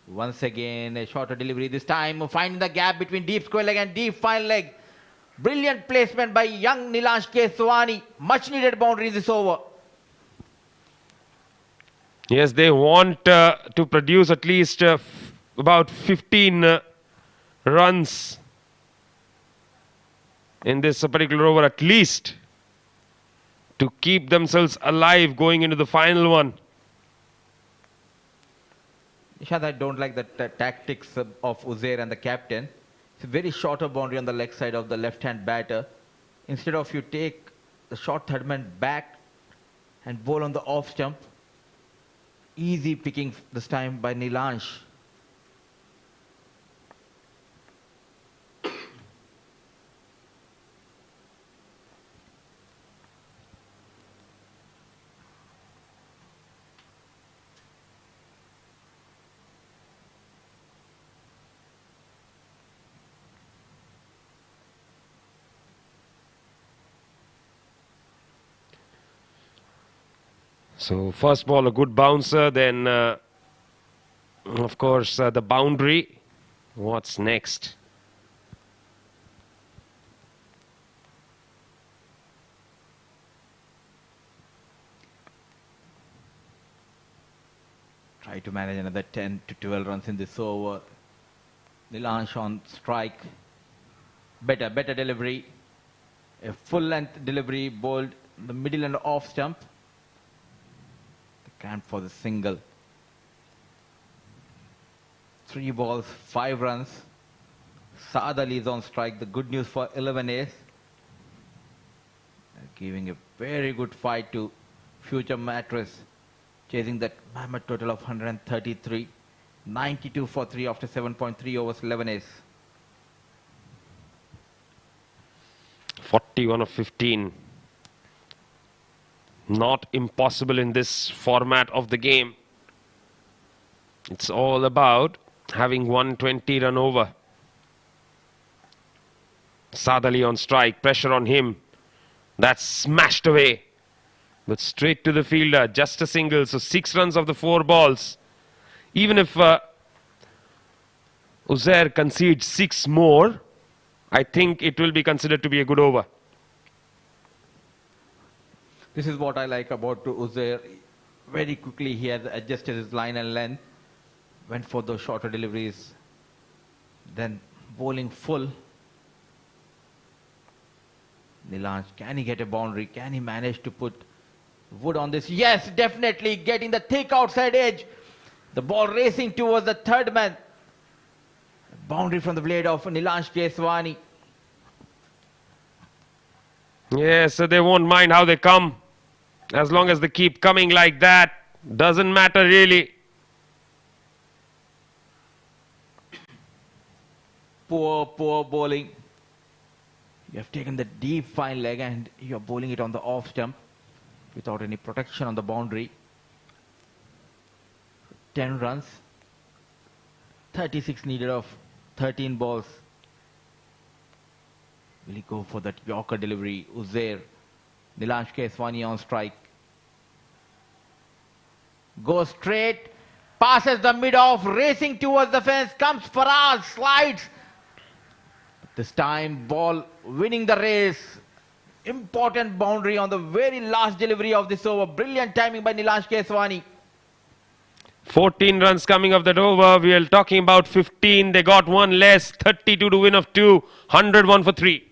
Once again, a shorter delivery this time, finding the gap between deep square leg and deep fine leg. Brilliant placement by young Nilansh Keswani. Much needed boundary in this over. Yes, they want to produce at least about 15 runs in this particular over, at least, to keep themselves alive going into the final one. Nishant, I don't like the tactics of Uzair and the captain. It's a very shorter boundary on the leg side of the left-hand batter. Instead of you take the short third man back and bowl on the off stump. Easy picking this time by Nilansh. So first ball, a good bouncer, then of course the boundary. What's next? Try to manage another 10 to 12 runs in this over. Nilansh on strike. Better delivery. A full length delivery bowled the middle and off stump. The camp for the single. 3 balls, 5 runs. Saad Ali is on strike. The good news for 11 A's. Giving a very good fight to future Mattress. Chasing that mammoth total of 133. 92 for 3 after 7.3 overs, 11 A's. 41 of 15. Not impossible in this format of the game. It's all about having 120 run over. Saad Ali on strike, pressure on him. That's smashed away. But straight to the fielder, just a single. So 6 runs of the 4 balls. Even if Uzair concedes 6 more, I think it will be considered to be a good over. This is what I like about Uzair. Very quickly he has adjusted his line and length. Went for those shorter deliveries. Then bowling full. Nilansh, can he get a boundary? Can he manage to put wood on this? Yes, definitely getting the thick outside edge. The ball racing towards the third man. Boundary from the blade of Nilansh Keswani. Yes, so they won't mind how they come. As long as they keep coming like that, doesn't matter really. Poor bowling. You have taken the deep fine leg and you are bowling it on the off stump without any protection on the boundary. 10 runs. 36 needed of 13 balls. Will he go for that Yorker delivery? Uzair. Nilansh Keswani on strike. Goes straight. Passes the mid-off. Racing towards the fence. Comes Faraz. Slides. This time ball winning the race. Important boundary on the very last delivery of this over. Brilliant timing by Nilansh Keswani. 14 runs coming off that over. We are talking about 15. They got 1 less. 32 to win of 2. 101 for 3.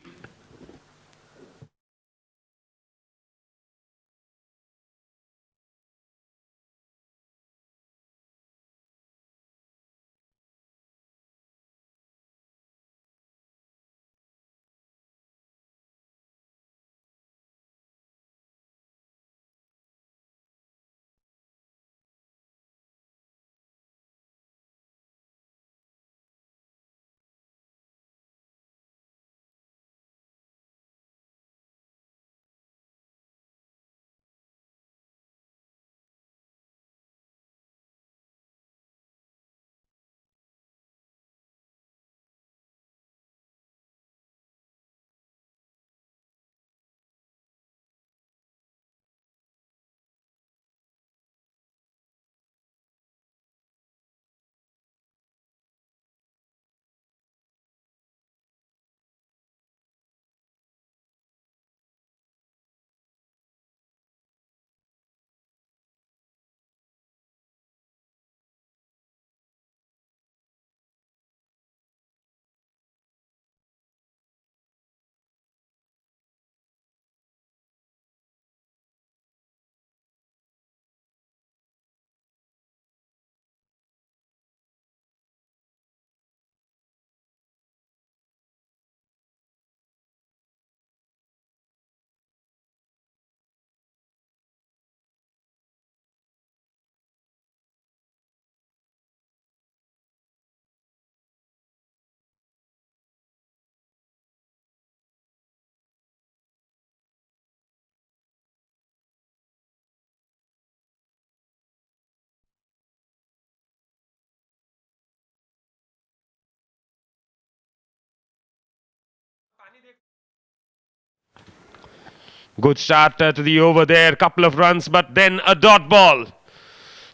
Good start to the over there. Couple of runs, but then a dot ball.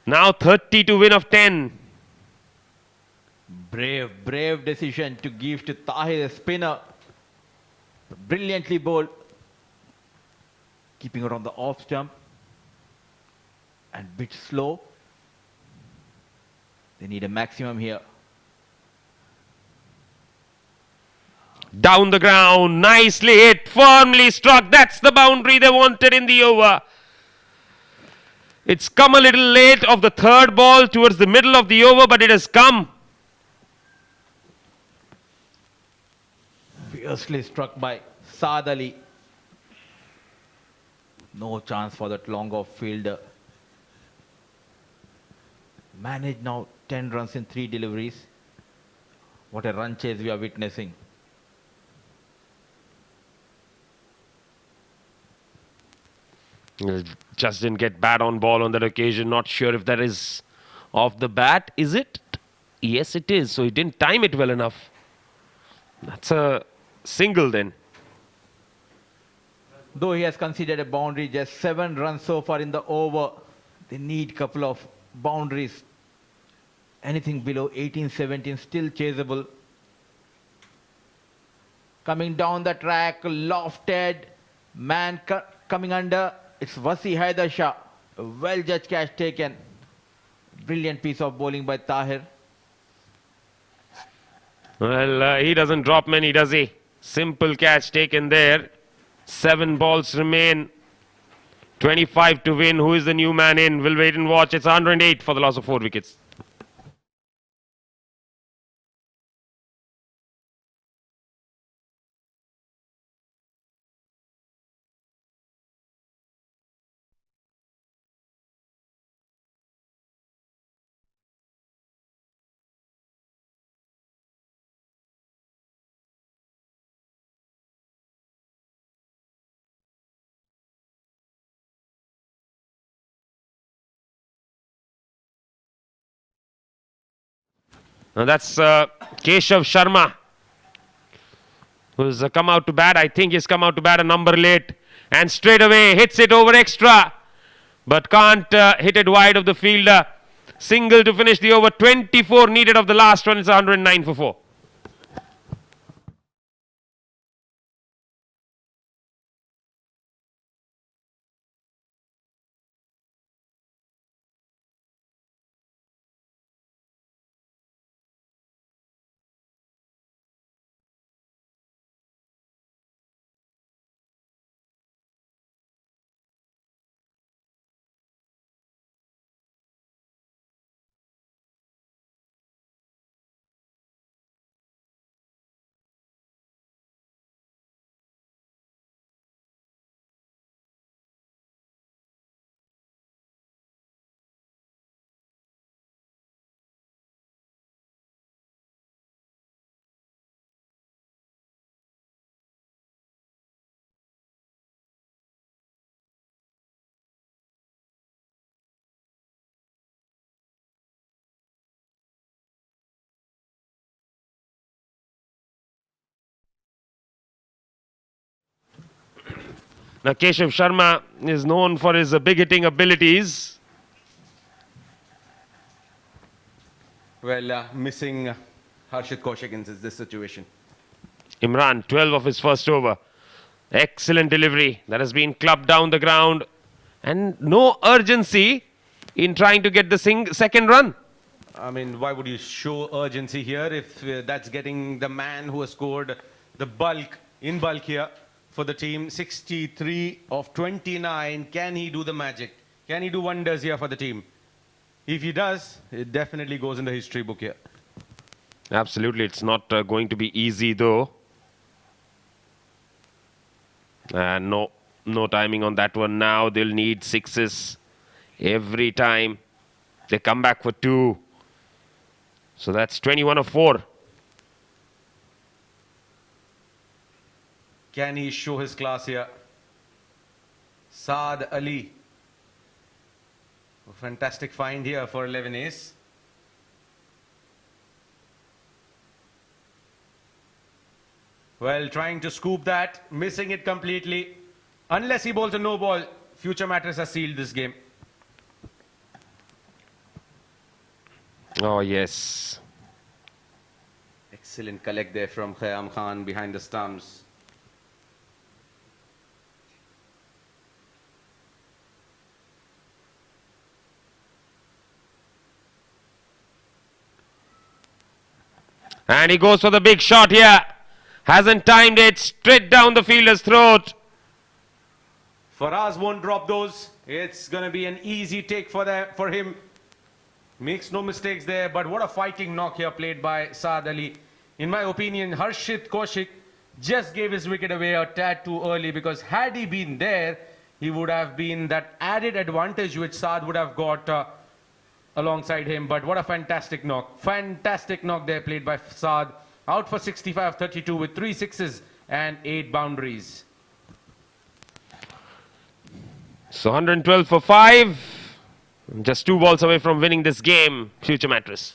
Now 30 to win of 10. Brave decision to give to Tahir, a spinner. Brilliantly bowled. Keeping it on the off stump. And bit slow. They need a maximum here. Down the ground, nicely hit, firmly struck. That's the boundary they wanted in the over. It's come a little late of the third ball towards the middle of the over, but it has come. Fiercely struck by Saad Ali. No chance for that long off fielder. Managed now 10 runs in 3 deliveries. What a run chase we are witnessing. Just didn't get bat on ball on that occasion. Not sure if that is off the bat. Is it? Yes, it is. So he didn't time it well enough. That's a single then. Though he has considered a boundary, just 7 runs so far in the over. They need a couple of boundaries. Anything below 18, 17 still chaseable. Coming down the track, lofted. Man coming under. It's Wasi Haider Shah. A well-judged catch taken. Brilliant piece of bowling by Tahir. Well, he doesn't drop many, does he? Simple catch taken there. 7 balls remain. 25 to win. Who is the new man in? We'll wait and watch. It's 108 for the loss of 4 wickets. Now that's Keshav Sharma, who's come out to bat. I think he's come out to bat a number late. And straight away hits it over extra. But can't hit it wide of the fielder. Single to finish the over. 24 needed of the last one. It's 109 for 4. Now Keshav Sharma is known for his big hitting abilities. Well, missing Harshit Kaushik in this situation. Imran, 12 of his first over. Excellent delivery. That has been clubbed down the ground. And no urgency in trying to get the second run. I mean, why would you show urgency here if that's getting the man who has scored the bulk here for the team? 63 of 29. Can he do the magic? Can he do wonders here for the team? If he does, it definitely goes in the history book here. Absolutely. It's not going to be easy though. No timing on that one now. They'll need 6s every time. They come back for 2. So that's 21 of 4. Can he show his class here? Saad Ali. A fantastic find here for 11 ace. Well, trying to scoop that, missing it completely. Unless he bowls a no ball, Future Mattress has sealed this game. Oh, yes. Excellent collect there from Khayyam Khan behind the stumps. And he goes for the big shot here. Hasn't timed it. Straight down the fielder's throat. Faraz won't drop those. It's going to be an easy take for him. Makes no mistakes there, but what a fighting knock here played by Saad Ali. In my opinion, Harshit Kaushik just gave his wicket away a tad too early, because had he been there, he would have been that added advantage which Saad would have got alongside him. But what a fantastic knock. Fantastic knock there played by Saad. Out for 65-32 with 3 sixes and 8 boundaries. So 112 for 5. Just 2 balls away from winning this game, Future Mattress.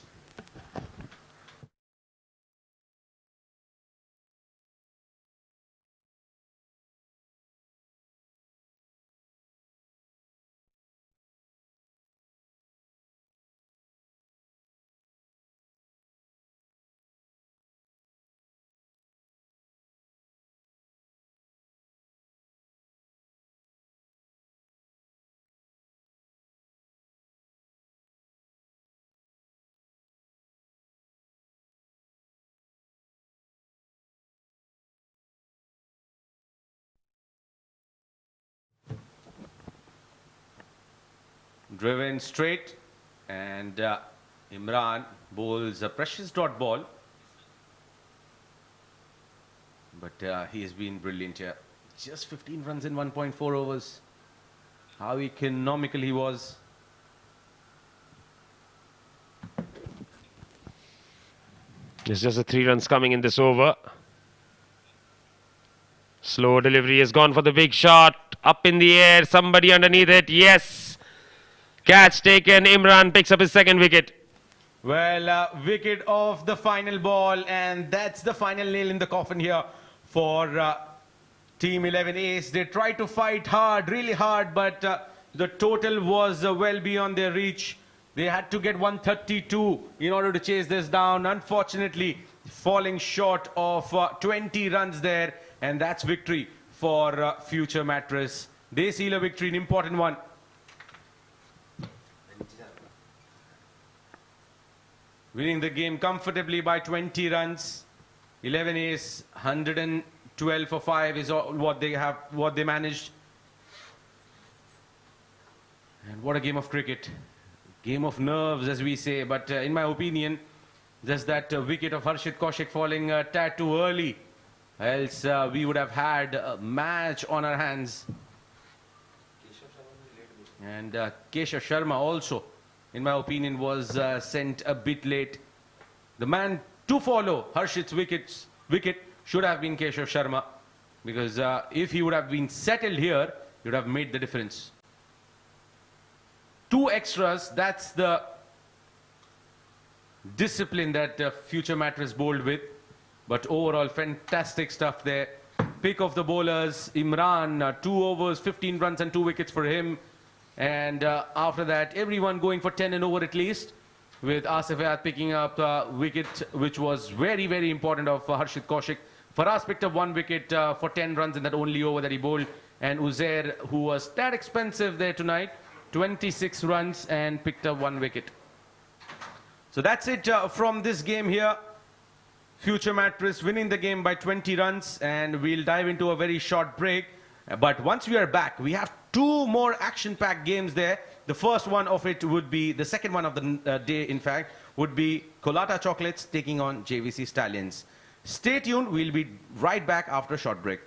Driven straight, and Imran bowls a precious dot ball. But he has been brilliant here. Just 15 runs in 1.4 overs. How economical he was. It's just the 3 runs coming in this over. Slow delivery has gone for the big shot. Up in the air, somebody underneath it. Yes. Catch taken. Imran picks up his 2nd wicket. Well, wicket of the final ball, and that's the final nail in the coffin here for Team 11 Ace. They tried to fight hard, really hard, but the total was well beyond their reach. They had to get 132 in order to chase this down. Unfortunately, falling short of 20 runs there, and that's victory for Future Mattress. They seal a victory, an important one. Winning the game comfortably by 20 runs. 11 Ace, 112 for 5 is what they managed. And what a game of cricket. Game of nerves, as we say. But in my opinion, just that wicket of Harshit Kaushik falling a tad too early. Else we would have had a match on our hands. And Keshav Sharma also, in my opinion, was sent a bit late. The man to follow Harshit's wicket should have been Keshav Sharma, because if he would have been settled here, he would have made the difference. 2 extras, that's the discipline that Future Mattress bowled with. But overall, fantastic stuff there. Pick of the bowlers, Imran, 2 overs, 15 runs and 2 wickets for him. And after that, everyone going for 10 and over at least, with Asif Hayat picking up a wicket, which was very, very important of Harshit Kaushik. Faraz picked up 1 wicket for 10 runs in that only over that he bowled. And Uzair, who was that expensive there tonight, 26 runs and picked up 1 wicket. So that's it from this game here. Future Mattress winning the game by 20 runs, and we'll dive into a very short break. But once we are back, we have 2 more action-packed games there. The first one of it would be, the second one of the day, in fact, would be Kolata Chocolates taking on JVC Stallions. Stay tuned. We'll be right back after a short break.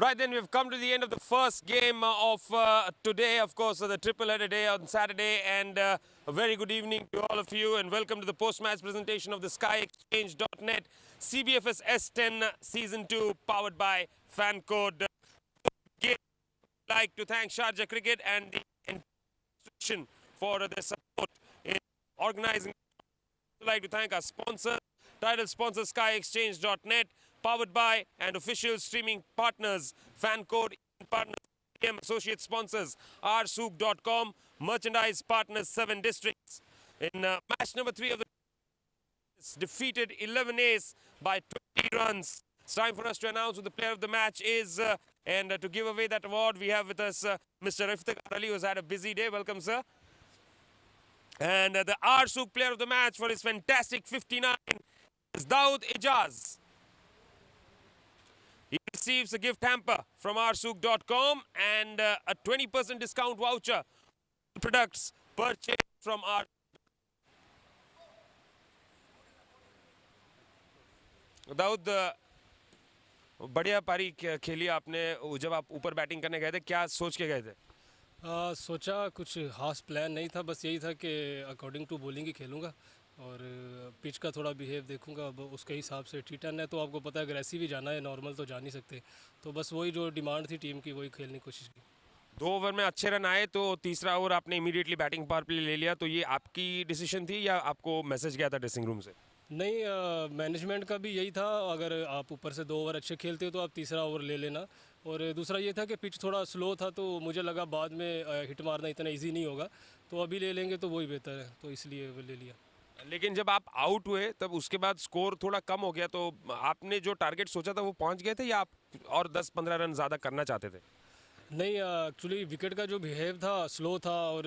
Right then, we've come to the end of the first game of today. Of course, the triple-header day on Saturday. And a very good evening to all of you. And welcome to the post-match presentation of the SkyExchange.net CBFS S10 Season 2, powered by FanCode. I'd like to thank Sharjah Cricket and the institution for their support in organizing. I'd like to thank our sponsor, title sponsor SkyExchange.net, powered by and official streaming partners, FanCode partners, associate sponsors, rsouk.com, merchandise partners, 7 districts. In match number 3 of the defeated 11 A's by 20 runs. It's time for us to announce who the player of the match is. And to give away that award, we have with us Mr. Iftikhar Ali, who has had a busy day. Welcome, sir. And the rsouk player of the match for his fantastic 59 is Dawood Ijaz. He receives a gift hamper from rsouk.com and a 20% discount voucher on products purchased from our. Dawood, बढ़िया पारी खेली आपने. जब आप ऊपर batting करने गए थे, क्या सोच के गए थे? सोचा कुछ खास प्लान नहीं था, बस यही था कि अकॉर्डिंग टू बॉलिंग ही खेलूँगा और पिच का थोड़ा बिहेव देखूंगा. अब उसके हिसाब से T10 है तो आपको पता है अग्रेसिव ही जाना है, नॉर्मल तो जा नहीं सकते. तो बस वही जो डिमांड थी टीम की वही खेलने की कोशिश की. 2 ओवर में अच्छे रन आए तो तीसरा ओवर आपने इमीडिएटली बैटिंग पावर प्ले ले लिया. तो ये आपकी डिसीजन थी या आपको मैसेज गया था ड्रेसिंग रूम से? नहीं, मैनेजमेंट का भी यही था. अगर आप ऊपर से 2 ओवर अच्छे खेलते हो तो आप तीसरा ओवर ले लेना. और दूसरा ये था कि पिच थोड़ा स्लो था तो मुझे लगा बाद में हिट मारना इतना इजी नहीं होगा, तो अभी ले लेंगे तो वही बेहतर है, तो इसलिए वो ले लिया. लेकिन जब आप आउट हुए तब उसके बाद स्कोर थोड़ा कम हो गया, तो आपने जो टारगेट सोचा था वो पहुंच गए थे या आप और 10-15 रन ज़्यादा करना चाहते थे? नहीं, एक्चुअली विकेट का जो बिहेव था स्लो था और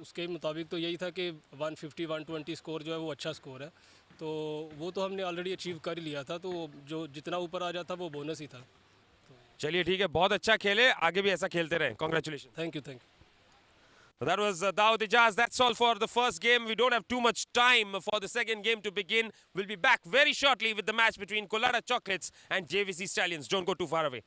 उसके मुताबिक तो यही था कि 150-120 स्कोर जो है वो अच्छा स्कोर है, तो वो तो हमने ऑलरेडी अचीव कर लिया था. तो जो जितना ऊपर आ जाता वो बोनस ही था. चलिए ठीक है, बहुत अच्छा खेले, आगे भी ऐसा खेलते रहें. Congratulation. Thank you. That was Dawood Ijaz. That's all for the first game. We don't have too much time for the second game to begin. We'll be back very shortly with the match between Kolara Chocolates and JVC Stallions. Don't go too far away.